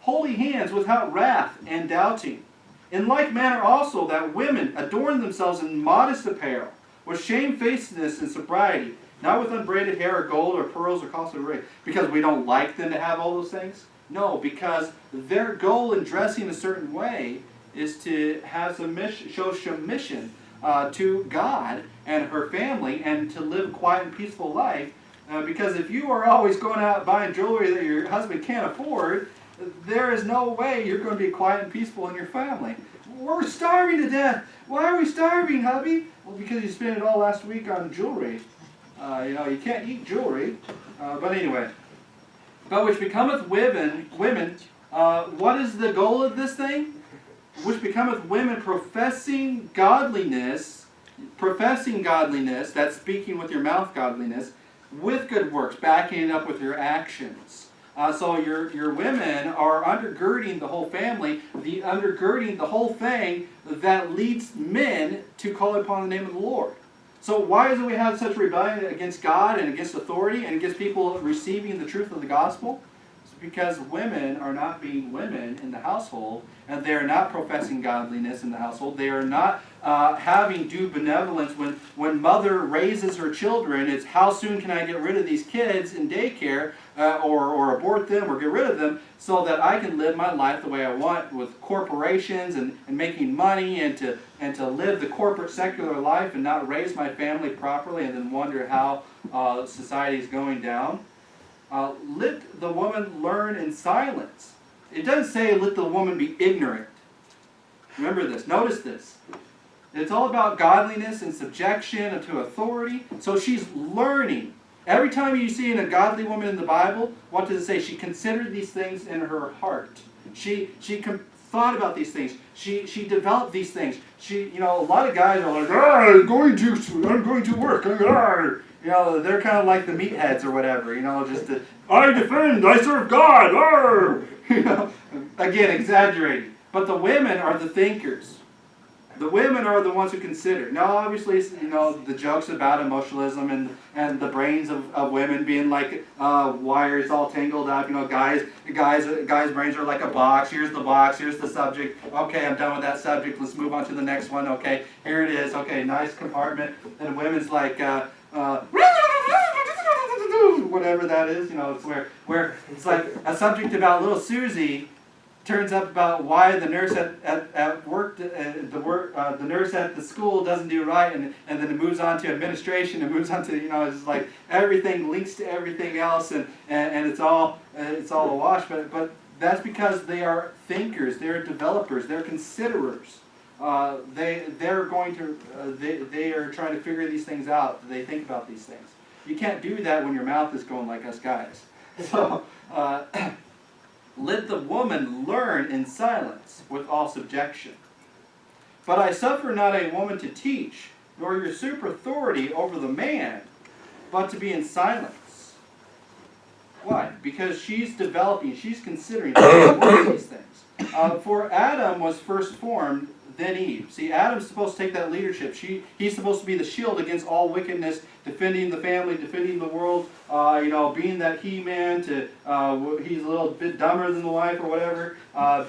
holy hands without wrath and doubting. In like manner also that women adorn themselves in modest apparel, with shamefacedness and sobriety, not with unbraided hair or gold or pearls or costly array, because we don't like them to have all those things. No, because their goal in dressing a certain way is to have show submission to God and her family, and to live a quiet and peaceful life. Because if you are always going out buying jewelry that your husband can't afford, there is no way you're going to be quiet and peaceful in your family. "We're starving to death." "Why are we starving, hubby?" "Well, because you spent it all last week on jewelry." You can't eat jewelry. But anyway. But which becometh women, what is the goal of this thing? Which becometh women professing godliness, that's speaking with your mouth godliness, with good works, backing it up with your actions. So your women are undergirding the whole family, undergirding the whole thing that leads men to call upon the name of the Lord. So why is it we have such rebellion against God and against authority and against people receiving the truth of the gospel? It's because women are not being women in the household, and they are not professing godliness in the household. They are not having due benevolence. When mother raises her children, it's how soon can I get rid of these kids in daycare or abort them or get rid of them so that I can live my life the way I want with corporations and making money and to live the corporate secular life and not raise my family properly and then wonder how society is going down. Let the woman learn in silence. It doesn't say let the woman be ignorant. Remember this. Notice this. It's all about godliness and subjection to authority. So she's learning. Every time you see a godly woman in the Bible, what does it say? She considered these things in her heart. She thought about these things. She developed these things. A lot of guys are like, I'm going to work. They're kind of like the meatheads or whatever. I defend, I serve God. Again, exaggerating. But the women are the thinkers. The women are the ones who consider. Now, obviously, the jokes about emotionalism and the brains of women being like wires all tangled up. Guys' brains are like a box. Here's the box. Here's the subject. Okay, I'm done with that subject. Let's move on to the next one. Okay, here it is. Okay, nice compartment. And women's like whatever that is. It's where it's like a subject about little Susie. Turns up about why the nurse at work, the nurse at the school doesn't do right, and then it moves on to administration, and moves on to it's like everything links to everything else, and it's all a wash. But that's because they are thinkers, they're developers, they're considerers. They're going to they are trying to figure these things out. They think about these things. You can't do that when your mouth is going like us guys. So. Let the woman learn in silence with all subjection. But I suffer not a woman to teach, nor usurp authority over the man, but to be in silence. Why? Because she's developing, she's considering these things. For Adam was first formed, then Eve. See, Adam's supposed to take that leadership. He's supposed to be the shield against all wickedness, defending the family, defending the world, being that he-man to, he's a little bit dumber than the wife or whatever,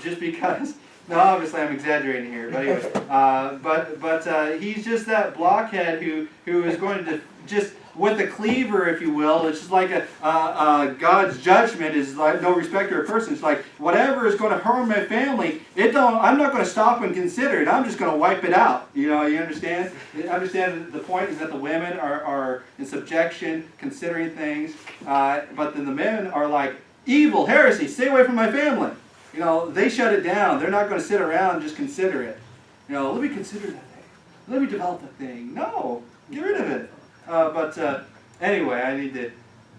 just because, no, obviously I'm exaggerating here, but anyway, but he's just that blockhead who is going to just, with a cleaver, if you will, it's just like God's judgment is like no respecter of person. It's like whatever is going to harm my family, I'm not going to stop and consider it. I'm just going to wipe it out. You understand? Understand the point is that the women are in subjection, considering things, but then the men are like evil, heresy, stay away from my family. They shut it down. They're not going to sit around and just consider it. Let me consider that thing. Let me develop that thing. No, get rid of it. But anyway, I need to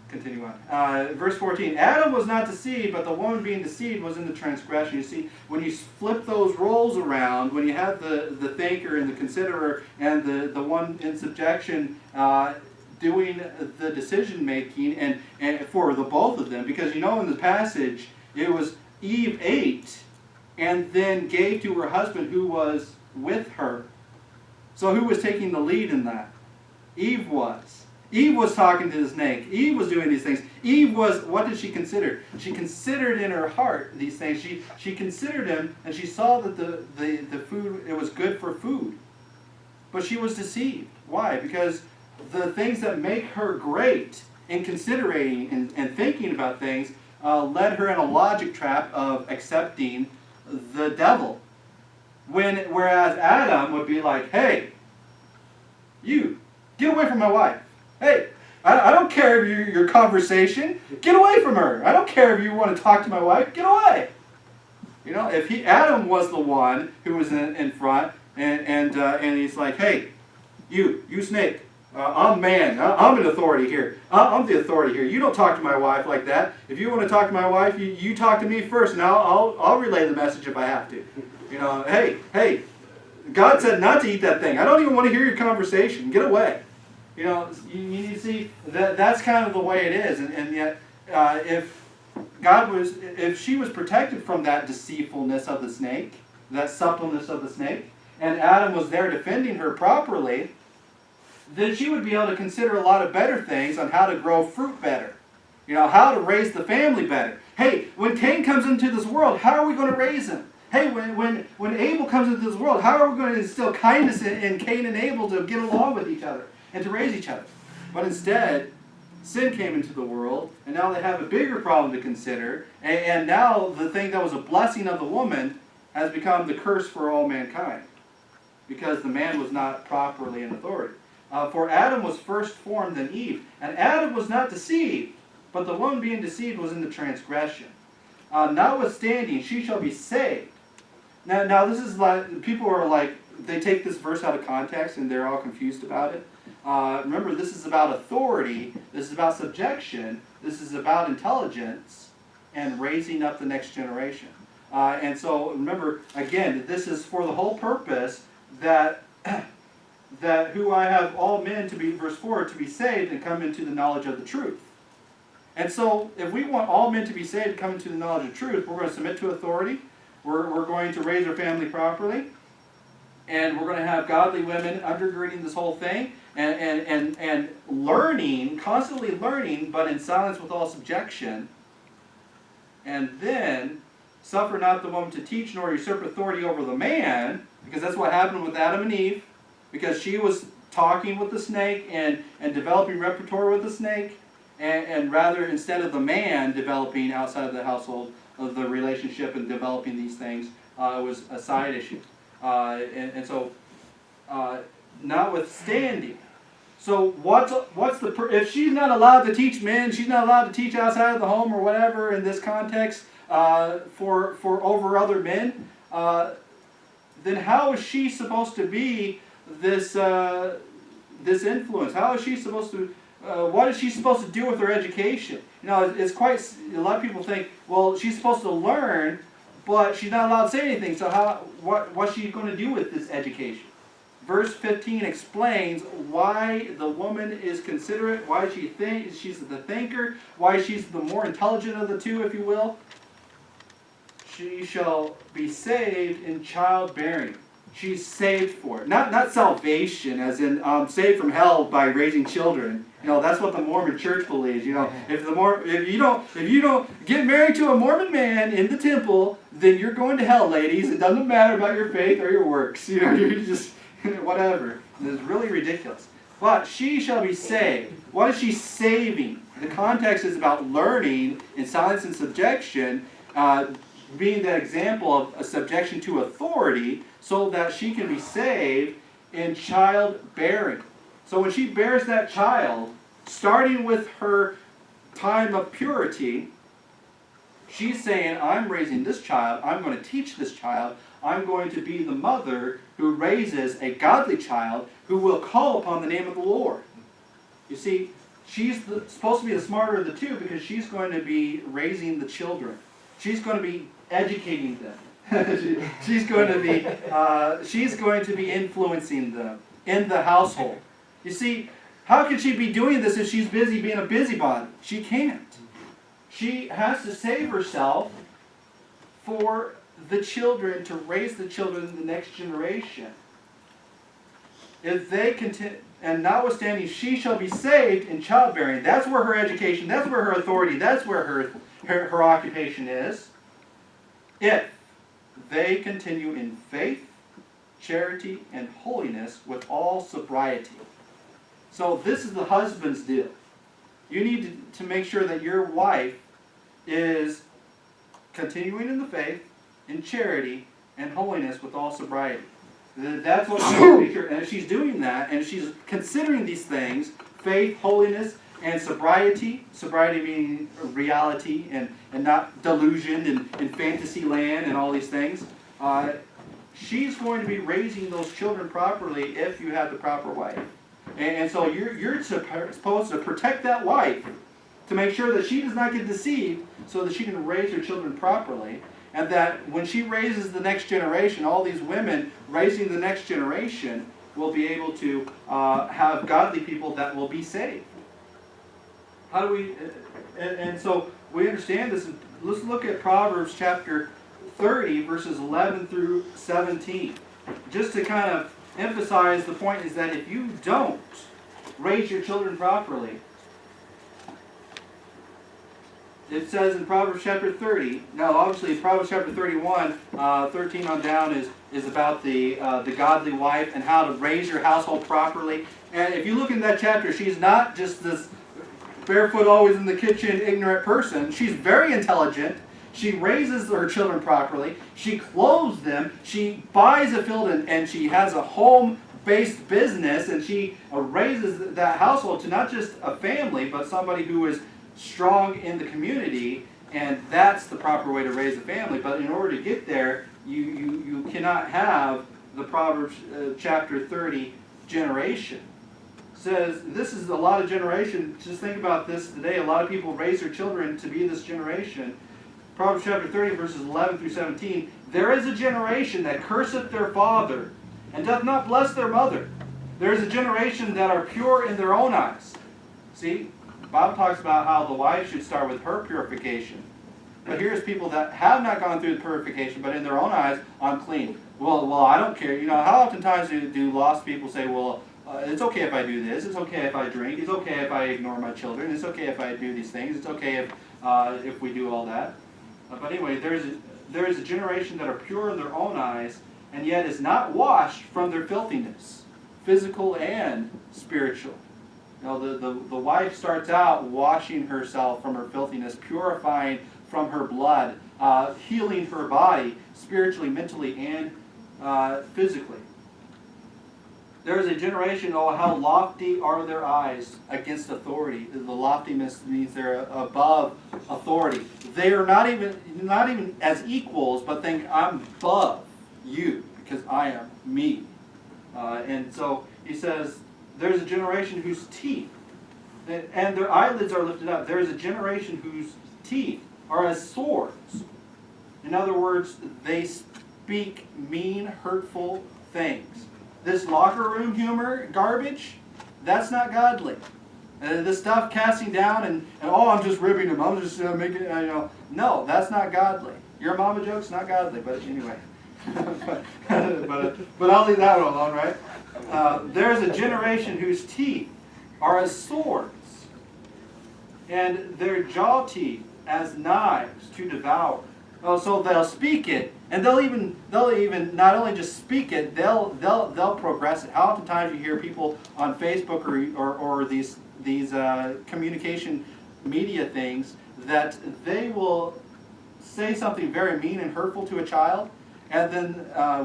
continue on. Verse 14, Adam was not deceived, but the woman being deceived was in the transgression. You see, when you flip those roles around, when you have the thinker and the considerer and the one in subjection doing the decision making and for the both of them, because in the passage, it was Eve ate and then gave to her husband who was with her. So who was taking the lead in that? Eve was. Eve was talking to the snake. Eve was doing these things. Eve was, what did she consider? She considered in her heart these things. She considered him, and she saw that the food, it was good for food. But she was deceived. Why? Because the things that make her great in considering and thinking about things led her in a logic trap of accepting the devil. Whereas Adam would be like, hey, you, get away from my wife. Hey, I don't care if your conversation. Get away from her. I don't care if you want to talk to my wife. Get away. If Adam was the one who was in front, and he's like, hey, you snake, I'm man. I'm an authority here. I'm the authority here. You don't talk to my wife like that. If you want to talk to my wife, you talk to me first, and I'll relay the message if I have to. You know, hey, God said not to eat that thing. I don't even want to hear your conversation. Get away. You know, you see that's kind of the way it is, and yet if she was protected from that deceitfulness of the snake, that suppleness of the snake, and Adam was there defending her properly, then she would be able to consider a lot of better things on how to grow fruit better. You know, how to raise the family better. Hey, when Cain comes into this world, how are we going to raise him? Hey, when Abel comes into this world, how are we going to instill kindness in Cain and Abel to get along with each other and to raise each other? But instead, sin came into the world, and now they have a bigger problem to consider, and now the thing that was a blessing of the woman has become the curse for all mankind, because the man was not properly in authority. For Adam was first formed than Eve, and Adam was not deceived, but the one being deceived was in the transgression. Notwithstanding, she shall be saved. Now this is like, people are like, they take this verse out of context and they're all confused about it. Remember, this is about authority, this is about subjection, this is about intelligence, and raising up the next generation. And so, remember, again, this is for the whole purpose that who I have all men to be, verse 4, to be saved and come into the knowledge of the truth. And so, if we want all men to be saved and come into the knowledge of truth, we're going to submit to authority, we're going to raise our family properly, and we're going to have godly women undergirding this whole thing, and learning, constantly learning, but in silence with all subjection. And then, suffer not the woman to teach nor usurp authority over the man, because that's what happened with Adam and Eve, because she was talking with the snake and developing repertoire with the snake, and rather, instead of the man developing outside of the household of the relationship and developing these things, it was a side issue. And so, notwithstanding, so if she's not allowed to teach men, she's not allowed to teach outside of the home or whatever in this context for over other men, then how is she supposed to be this influence? How is she supposed to? What is she supposed to do with her education? You know, it's quite. A lot of people think, well, she's supposed to learn, but she's not allowed to say anything. So what's she going to do with this education? Verse 15 explains why the woman is considerate, why she's the thinker, why she's the more intelligent of the two, if you will. She shall be saved in childbearing. She's saved for it. Not salvation, as in saved from hell by raising children. You know, that's what the Mormon Church believes. You know, if you don't get married to a Mormon man in the temple, then you're going to hell, ladies. It doesn't matter about your faith or your works. You know, you're just whatever. It's really ridiculous. But she shall be saved. What is she saving? The context is about learning in silence and subjection, being that example of a subjection to authority, so that she can be saved in childbearing. So when she bears that child, starting with her time of purity, she's saying, I'm raising this child, I'm going to teach this child, I'm going to be the mother who raises a godly child who will call upon the name of the Lord. You see, she's supposed to be the smarter of the two, because she's going to be raising the children. She's going to be educating them. she's going to be influencing them in the household. You see, how can she be doing this if she's busy being a busybody? She can't. She has to save herself for the children, to raise the children in the next generation. If they continue, and notwithstanding, she shall be saved in childbearing. That's where her education, that's where her authority, that's where her occupation is. If they continue in faith, charity, and holiness with all sobriety. So this is the husband's deal. You need to make sure that your wife is continuing in the faith, in charity, and holiness with all sobriety. That's what she needs to make sure. And if she's doing that, and she's considering these things, faith, holiness, and sobriety meaning reality and not delusion and fantasy land and all these things, she's going to be raising those children properly if you have the proper wife. And so you're supposed to protect that wife to make sure that she does not get deceived so that she can raise her children properly. And that when she raises the next generation, all these women raising the next generation will be able to have godly people that will be saved. How do we, and so we understand this. Let's look at Proverbs chapter 30, verses 11 through 17. Just to kind of emphasize the point is that if you don't raise your children properly, it says in Proverbs chapter 30, now obviously Proverbs chapter 31, 13 on down is about the godly wife and how to raise your household properly. And if you look in that chapter, she's not just this barefoot, always in the kitchen, ignorant person. She's very intelligent. She raises her children properly. She clothes them. She buys a field and she has a home-based business, and she raises that household to not just a family, but somebody who is strong in the community, and that's the proper way to raise a family. But in order to get there, you cannot have the Proverbs chapter 30 generation. It says this is a lot of generation. Just think about this today. A lot of people raise their children to be this generation. Proverbs chapter 30 verses 11 through 17. There is a generation that curseth their father and doth not bless their mother. There is a generation that are pure in their own eyes. See? The Bible talks about how the wife should start with her purification. But here's people that have not gone through the purification, but in their own eyes, unclean. Well, I don't care. You know, how oftentimes do lost people say, well, it's okay if I do this. It's okay if I drink. It's okay if I ignore my children. It's okay if I do these things. It's okay if we do all that. But anyway, there is a generation that are pure in their own eyes, and yet is not washed from their filthiness, physical and spiritual. You know, the wife starts out washing herself from her filthiness, purifying from her blood, healing her body spiritually, mentally, and physically. There is a generation, oh, how lofty are their eyes against authority. The loftiness means they're above authority. They are not even as equals, but think, I'm above you because I am me. And so he says, there's a generation whose teeth, and their eyelids are lifted up. There is a generation whose teeth are as swords. In other words, they speak mean, hurtful things. This locker room humor garbage, that's not godly. This stuff casting down and oh, I'm just ribbing him. I'm just making, no, that's not godly. Your mama joke's not godly, but anyway. but I'll leave that one alone, right? There's a generation whose teeth are as swords, and their jaw teeth as knives to devour. Oh, so they'll speak it, and they'll even not only just speak it, they'll progress it. How oftentimes you hear people on Facebook or these communication media things that they will say something very mean and hurtful to a child, and then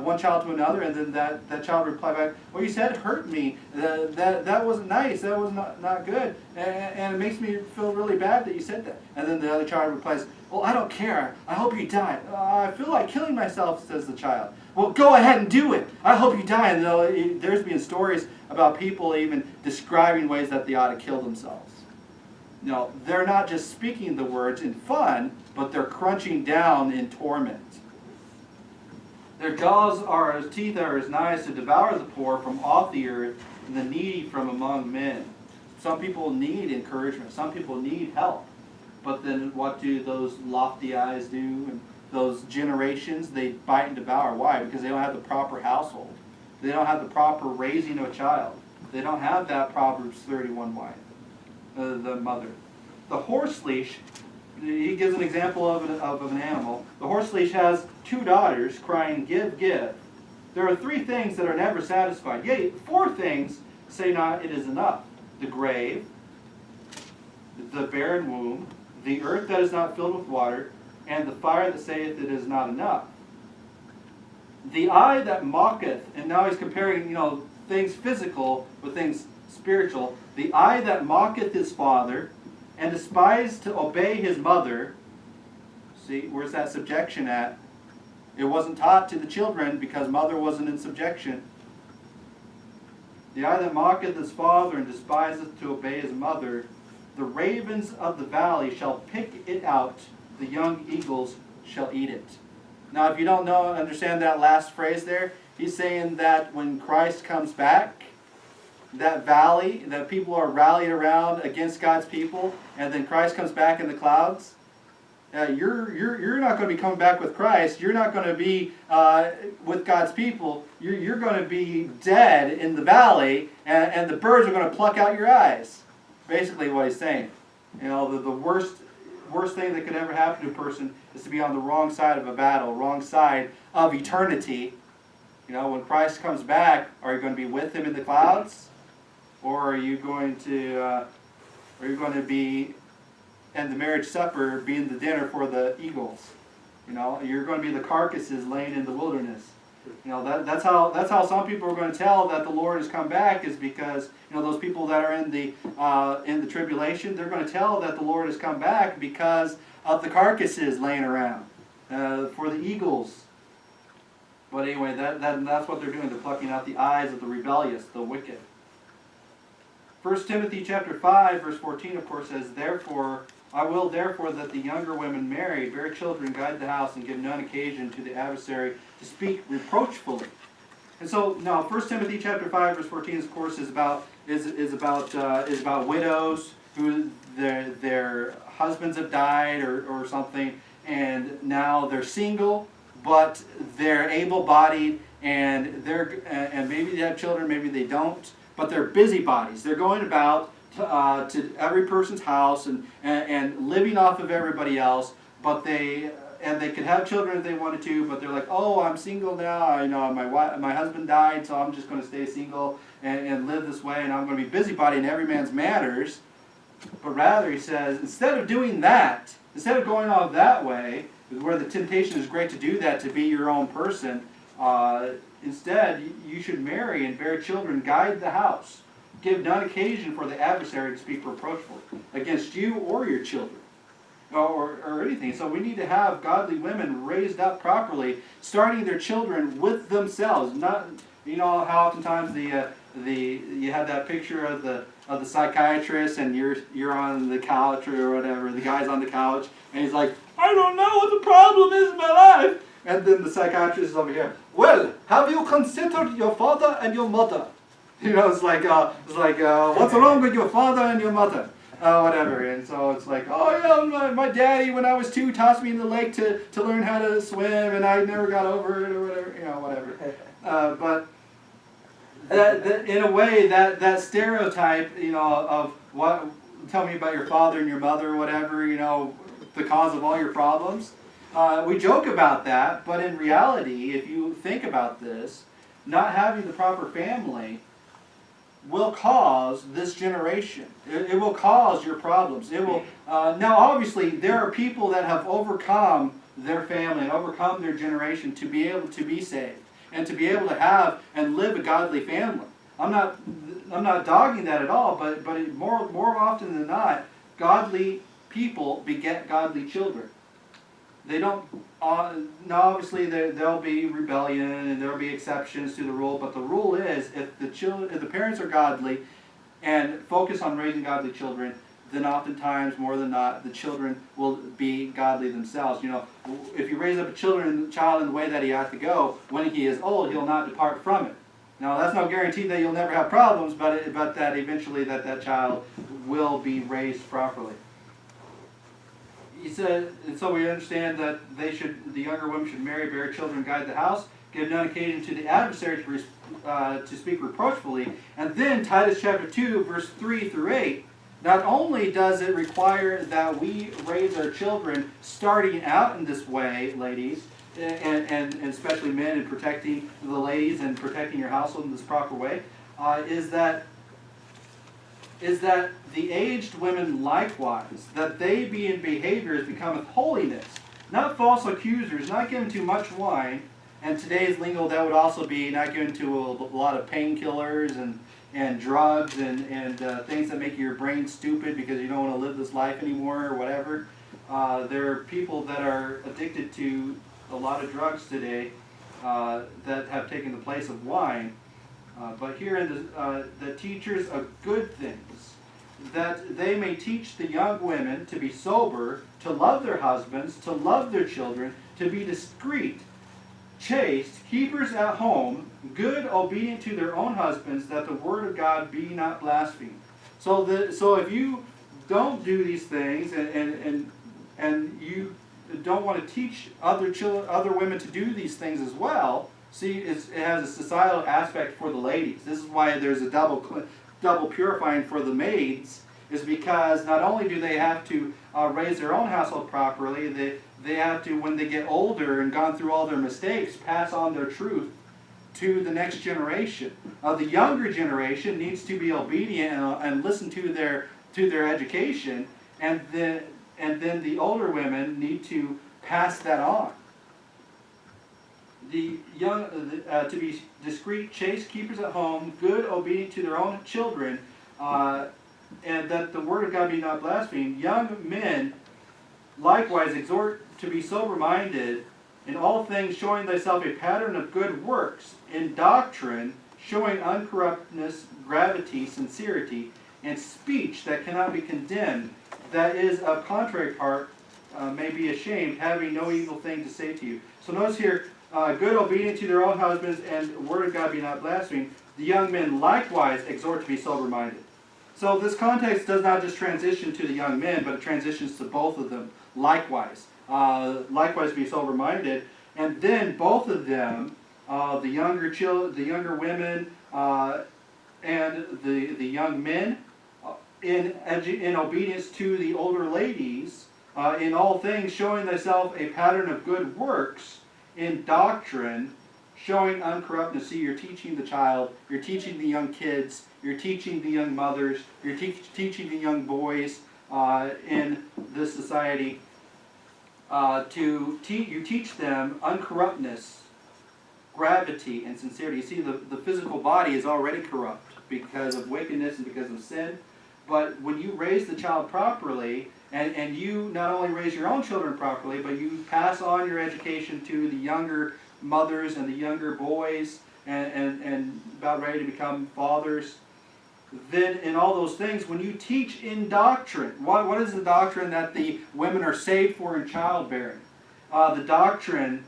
one child to another, and then that child will reply back, well, you said hurt me, that wasn't nice, that was not good, and it makes me feel really bad that you said that. And then the other child replies, well, I don't care, I hope you die. I feel like killing myself, says the child. Well, go ahead and do it, I hope you die. And there's been stories about people even describing ways that they ought to kill themselves. No, they're not just speaking the words in fun, but they're crunching down in torment. Their jaws are as teeth are as knives to devour the poor from off the earth and the needy from among men. Some people need encouragement. Some people need help. But then what do those lofty eyes do? And those generations, they bite and devour. Why? Because they don't have the proper household. They don't have the proper raising of a child. They don't have that Proverbs 31 wife, the mother. The horse leash, he gives an example of an animal. The horse leash has two daughters crying, give, give. There are three things that are never satisfied. Yea, four things say not, it is enough. The grave, the barren womb, the earth that is not filled with water, and the fire that saith it is not enough. The eye that mocketh, and now he's comparing, things physical with things spiritual. The eye that mocketh his father, and despised to obey his mother. See, where's that subjection at? It wasn't taught to the children because mother wasn't in subjection. The eye that mocketh his father and despiseth to obey his mother, the ravens of the valley shall pick it out, the young eagles shall eat it. Now, if you don't understand that last phrase there, he's saying that when Christ comes back, that valley, that people are rallied around against God's people, and then Christ comes back in the clouds, you're not going to be coming back with Christ. You're not going to be with God's people. You're going to be dead in the valley, and the birds are going to pluck out your eyes. Basically what he's saying. You know, the worst thing that could ever happen to a person is to be on the wrong side of a battle, wrong side of eternity. You know, when Christ comes back, are you going to be with him in the clouds? Or are you going to be in the marriage supper being the dinner for the eagles? You know, you're going to be the carcasses laying in the wilderness. You know, that's how some people are going to tell that the Lord has come back, is because, you know, those people that are in the tribulation, they're going to tell that the Lord has come back because of the carcasses laying around for the eagles. But anyway, that's what they're doing. They're plucking out the eyes of the rebellious, the wicked. 1 Timothy chapter 5, verse 14, of course, says, "Therefore, I will therefore that the younger women marry, bear children, guide the house, and give none occasion to the adversary to speak reproachfully." And so now, 1 Timothy chapter 5, verse 14, of course, is about widows who their husbands have died or something, and now they're single, but they're able-bodied, and maybe they have children, maybe they don't. But they're busybodies. They're going about to every person's house and living off of everybody else. But they could have children if they wanted to. But they're like, oh, I'm single now. You know, my husband died, so I'm just going to stay single and live this way. And I'm going to be busybody in every man's matters. But rather, he says, instead of doing that, instead of going off that way, where the temptation is great to do that, to be your own person. Instead, you should marry and bear children, guide the house. Give none occasion for the adversary to speak reproachfully against you or your children, or anything. So we need to have godly women raised up properly, starting their children with themselves. Not, you know how oftentimes you have that picture of the psychiatrist, and you're on the couch or whatever. The guy's on the couch, and he's like, I don't know what the problem is in my life. And then the psychiatrist is over here. Well, have you considered your father and your mother? You know, it's like what's wrong with your father and your mother? Whatever. And so it's like, oh yeah, my daddy, when I was 2, tossed me in the lake to learn how to swim, and I never got over it, or whatever. You know, whatever. But in a way, that stereotype, you know, of what, tell me about your father and your mother, or whatever, you know, the cause of all your problems. We joke about that, but in reality, if you think about this, not having the proper family will cause this generation. It will cause your problems. It will. Now, obviously, there are people that have overcome their family and overcome their generation to be able to be saved and to be able to have and live a godly family. I'm not dogging that at all, but more often than not, godly people beget godly children. They don't. Now, obviously, there'll be rebellion and there'll be exceptions to the rule. But the rule is, if the parents are godly and focus on raising godly children, then oftentimes, more than not, the children will be godly themselves. You know, if you raise up a child in the way that he has to go, when he is old, he'll not depart from it. Now, that's no guarantee that you'll never have problems, but that eventually that child will be raised properly. He said, and so we understand that the younger women should marry, bear children, guide the house, give none occasion to the adversary to speak reproachfully. And then Titus chapter 2, verse 3 through 8, not only does it require that we raise our children starting out in this way, ladies, and especially men, in protecting the ladies and protecting your household in this proper way, is that the aged women likewise, that they be in behaviors becometh holiness, not false accusers, not given to much wine, and today's lingo that would also be not given to a lot of painkillers and drugs and things that make your brain stupid because you don't want to live this life anymore or whatever. There are people that are addicted to a lot of drugs today that have taken the place of wine. But here in the teachers of good things, that they may teach the young women to be sober, to love their husbands, to love their children, to be discreet, chaste, keepers at home, good, obedient to their own husbands, that the word of God be not blasphemed. So if you don't do these things and you don't want to teach other women to do these things as well, see, it has a societal aspect for the ladies. This is why there's a double purifying for the maids, is because not only do they have to raise their own household properly, they have to, when they get older and gone through all their mistakes, pass on their truth to the next generation. The younger generation needs to be obedient and listen to their education, and then the older women need to pass that on. The young to be discreet, chaste, keepers at home, good, obedient to their own children, and that the word of God be not blasphemed. Young men likewise exhort to be sober-minded, in all things showing thyself a pattern of good works, in doctrine showing uncorruptness, gravity, sincerity, and speech that cannot be condemned, that is of contrary part may be ashamed, having no evil thing to say to you. So notice here, good, obedient to their own husbands, and the word of God be not blasphemed. The young men likewise exhort to be sober-minded. So this context does not just transition to the young men, but it transitions to both of them likewise. Likewise be sober-minded. And then both of them, the younger women and the young men, in obedience to the older ladies, in all things showing thyself a pattern of good works, in doctrine showing uncorruptness. See, you're teaching the child, you're teaching the young kids, you're teaching the young mothers, you're teaching the young boys in this society. You teach them uncorruptness, gravity, and sincerity. You see, the physical body is already corrupt because of wickedness and because of sin. But when you raise the child properly, and you not only raise your own children properly, but you pass on your education to the younger mothers and the younger boys and about ready to become fathers, then in all those things, when you teach in doctrine, what is the doctrine that the women are saved for in childbearing? The doctrine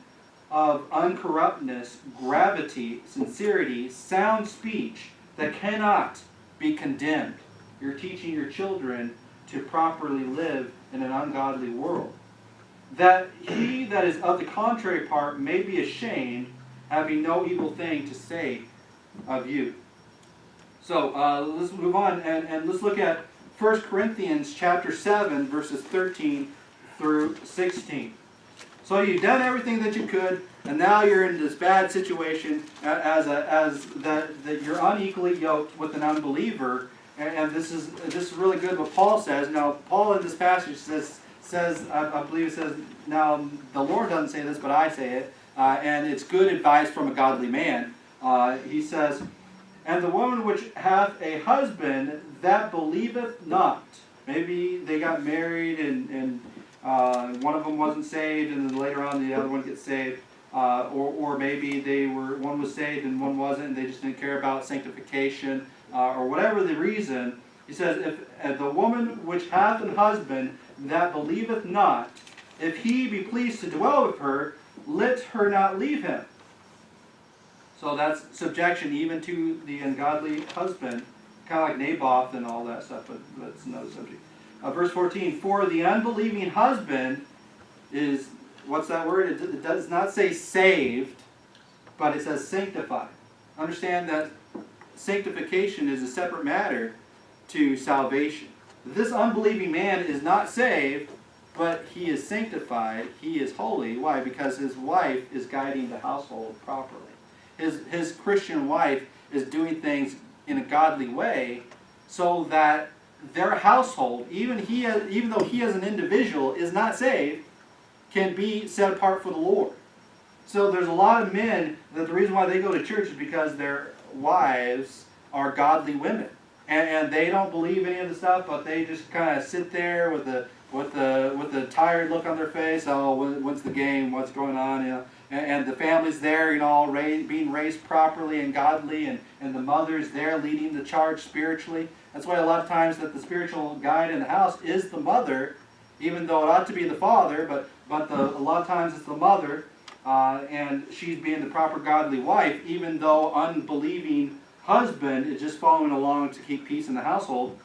of uncorruptness, gravity, sincerity, sound speech that cannot be condemned. You're teaching your children to properly live in an ungodly world. That he that is of the contrary part may be ashamed, having no evil thing to say of you. So let's move on and let's look at 1 Corinthians chapter 7, verses 13 through 16. So you've done everything that you could, and now you're in this bad situation as that you're unequally yoked with an unbeliever. And this is really good what Paul says. Now, Paul in this passage says I believe it says, now the Lord doesn't say this, but I say it, and it's good advice from a godly man. He says, and the woman which hath a husband that believeth not. Maybe they got married and one of them wasn't saved, and then later on the other one gets saved. Or maybe one was saved and one wasn't, and they just didn't care about sanctification. Or whatever the reason, he says, if the woman which hath an husband that believeth not, if he be pleased to dwell with her, let her not leave him. So that's subjection even to the ungodly husband, kind of like Naboth and all that stuff, but that's another subject. Verse 14, for the unbelieving husband is, what's that word? It does not say saved, but it says sanctified. Understand that sanctification is a separate matter to salvation. This unbelieving man is not saved, but he is sanctified. He is holy. Why? Because his wife is guiding the household properly. His Christian wife is doing things in a godly way so that their household, even though he as an individual is not saved, can be set apart for the Lord. So there's a lot of men that the reason why they go to church is because their wives are godly women, and they don't believe any of the stuff, but they just kind of sit there with the tired look on their face. Oh, when's the game? What's going on? You know, and the family's there, all being raised properly and godly, and the mother's there leading the charge spiritually. That's why a lot of times that the spiritual guide in the house is the mother, even though it ought to be the father, but a lot of times it's the mother, and she's being the proper godly wife, even though unbelieving husband is just following along to keep peace in the household,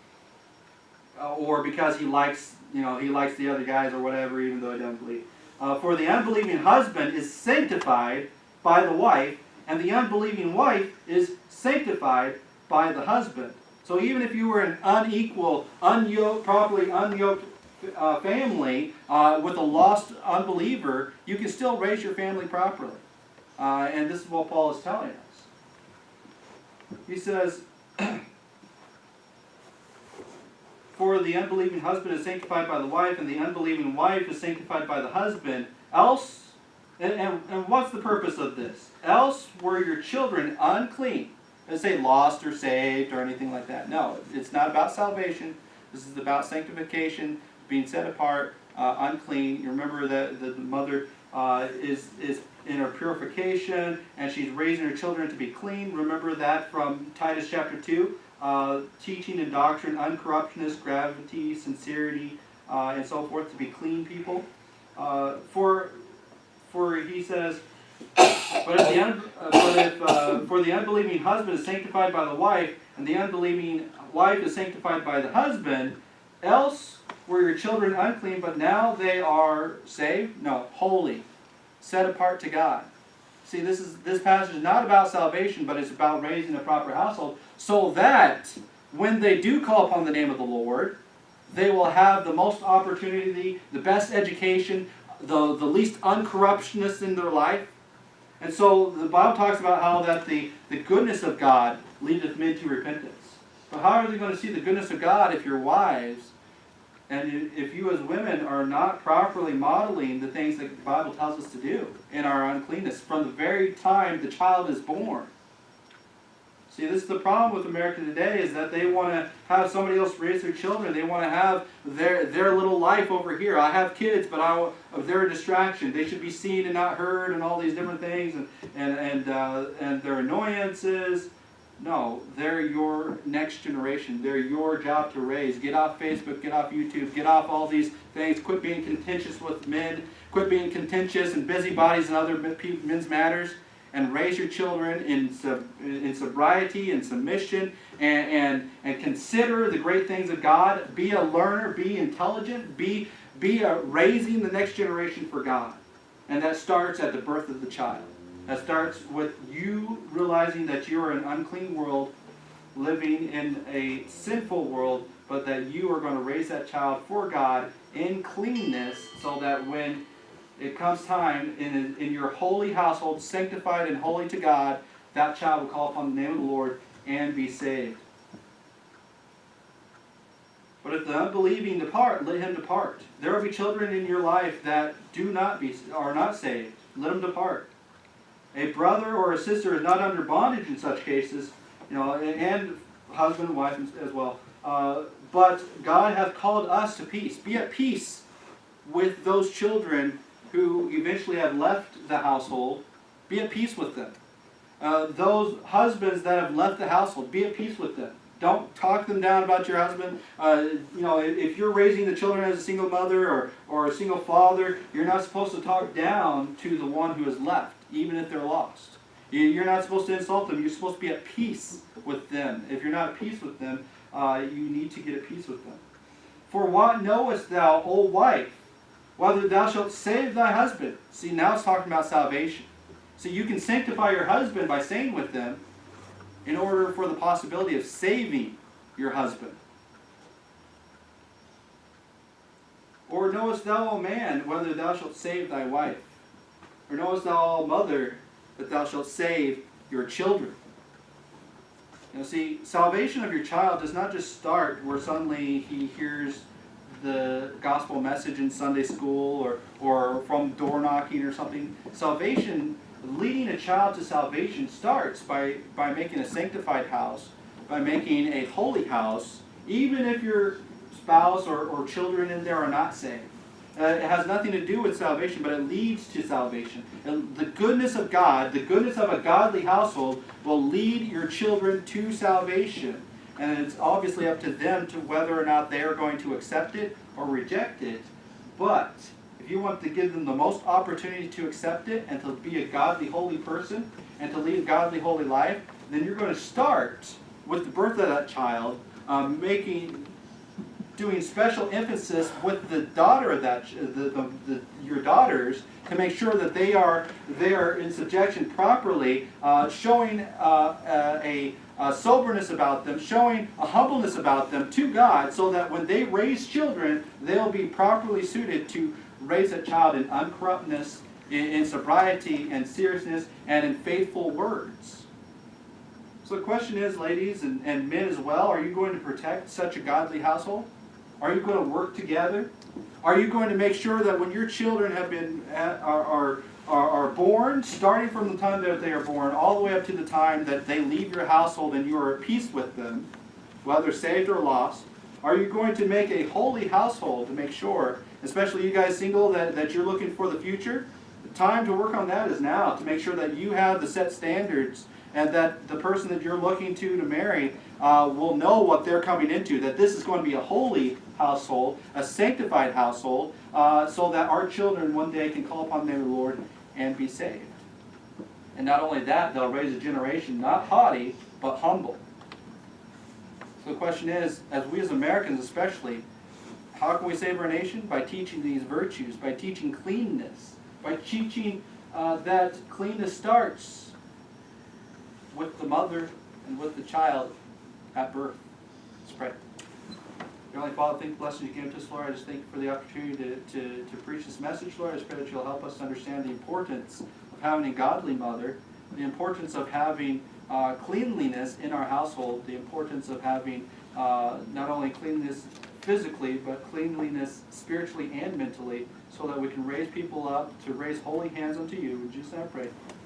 or because he likes the other guys or whatever, even though he doesn't believe. For the unbelieving husband is sanctified by the wife, and the unbelieving wife is sanctified by the husband. So even if you were an unequal, properly unyoked family with a lost unbeliever, you can still raise your family properly. And this is what Paul is telling us. He says, for the unbelieving husband is sanctified by the wife, and the unbelieving wife is sanctified by the husband. Else, and what's the purpose of this? Else were your children unclean. Doesn't say lost or saved or anything like that. No, it's not about salvation. This is about sanctification, being set apart, unclean. You remember that the mother is in her purification, and she's raising her children to be clean. Remember that from Titus chapter 2. Teaching and doctrine, uncorruptness, gravity, sincerity, and so forth, to be clean people. For he says, for the unbelieving husband is sanctified by the wife, and the unbelieving wife is sanctified by the husband. Else were your children unclean, but now they are saved? No, holy, set apart to God. See, this passage is not about salvation, but it's about raising a proper household, so that when they do call upon the name of the Lord, they will have the most opportunity, the best education, the least uncorruptionness in their life. And so the Bible talks about how that the goodness of God leadeth men to repentance. But how are they going to see the goodness of God if you're wives, and if you as women are not properly modeling the things that the Bible tells us to do in our uncleanness from the very time the child is born? See, this is the problem with America today, is that they want to have somebody else raise their children. They want to have their little life over here. I have kids, but they're a distraction. They should be seen and not heard, and all these different things, and their annoyances. No, they're your next generation. They're your job to raise. Get off Facebook, get off YouTube, get off all these things. Quit being contentious with men. Quit being contentious and busybodies in other men's matters. And raise your children in sobriety and submission, and consider the great things of God. Be a learner, be intelligent, be raising the next generation for God. And that starts at the birth of the child. That starts with you realizing that you are in an unclean world, living in a sinful world, but that you are going to raise that child for God in cleanness, so that when it comes time in your holy household, sanctified and holy to God, that child will call upon the name of the Lord and be saved. But if the unbelieving depart, let him depart. There will be children in your life that are not saved. Let them depart. A brother or a sister is not under bondage in such cases, and husband and wife as well. But God hath called us to peace. Be at peace with those children who eventually have left the household. Be at peace with them. Those husbands that have left the household, be at peace with them. Don't talk them down about your husband. If you're raising the children as a single mother or a single father, you're not supposed to talk down to the one who has left, even if they're lost. You're not supposed to insult them. You're supposed to be at peace with them. If you're not at peace with them, you need to get at peace with them. For what knowest thou, O wife, whether thou shalt save thy husband? See, now it's talking about salvation. So you can sanctify your husband by staying with them in order for the possibility of saving your husband. Or knowest thou, O man, whether thou shalt save thy wife? Or knowest thou, O mother, that thou shalt save your children? See, salvation of your child does not just start where suddenly he hears the gospel message in Sunday school or from door knocking or something. Salvation, leading a child to salvation, starts by making a sanctified house, by making a holy house, even if your spouse or children in there are not saved. It has nothing to do with salvation, but it leads to salvation. And the goodness of God, the goodness of a godly household will lead your children to salvation. And it's obviously up to them to whether or not they are going to accept it or reject it. But if you want to give them the most opportunity to accept it and to be a godly, holy person and to lead a godly, holy life, then you're going to start with the birth of that child, doing special emphasis with the daughter of that, your daughters, to make sure that they are in subjection properly, showing a soberness about them, showing a humbleness about them to God, so that when they raise children, they'll be properly suited to raise a child in uncorruptness, in sobriety and seriousness, and in faithful words. So the question is, ladies and men as well, are you going to protect such a godly household? Are you going to work together? Are you going to make sure that when your children have been are born, starting from the time that they are born, all the way up to the time that they leave your household and you are at peace with them, whether saved or lost, are you going to make a holy household to make sure, especially you guys single, that you're looking for the future? The time to work on that is now, to make sure that you have the set standards and that the person that you're looking to marry will know what they're coming into, that this is going to be a holy household, a sanctified household, so that our children one day can call upon the name of the Lord and be saved. And not only that, they'll raise a generation not haughty, but humble. So the question is, as we as Americans especially, how can we save our nation? By teaching these virtues, by teaching cleanness, by teaching that cleanness starts with the mother and with the child at birth. Let's pray. Heavenly Father, thank you for the blessings you gave to us, Lord. I just thank you for the opportunity to preach this message, Lord. I just pray that you'll help us understand the importance of having a godly mother, the importance of having cleanliness in our household, the importance of having not only cleanliness physically, but cleanliness spiritually and mentally, so that we can raise people up to raise holy hands unto you. In Jesus' name I pray.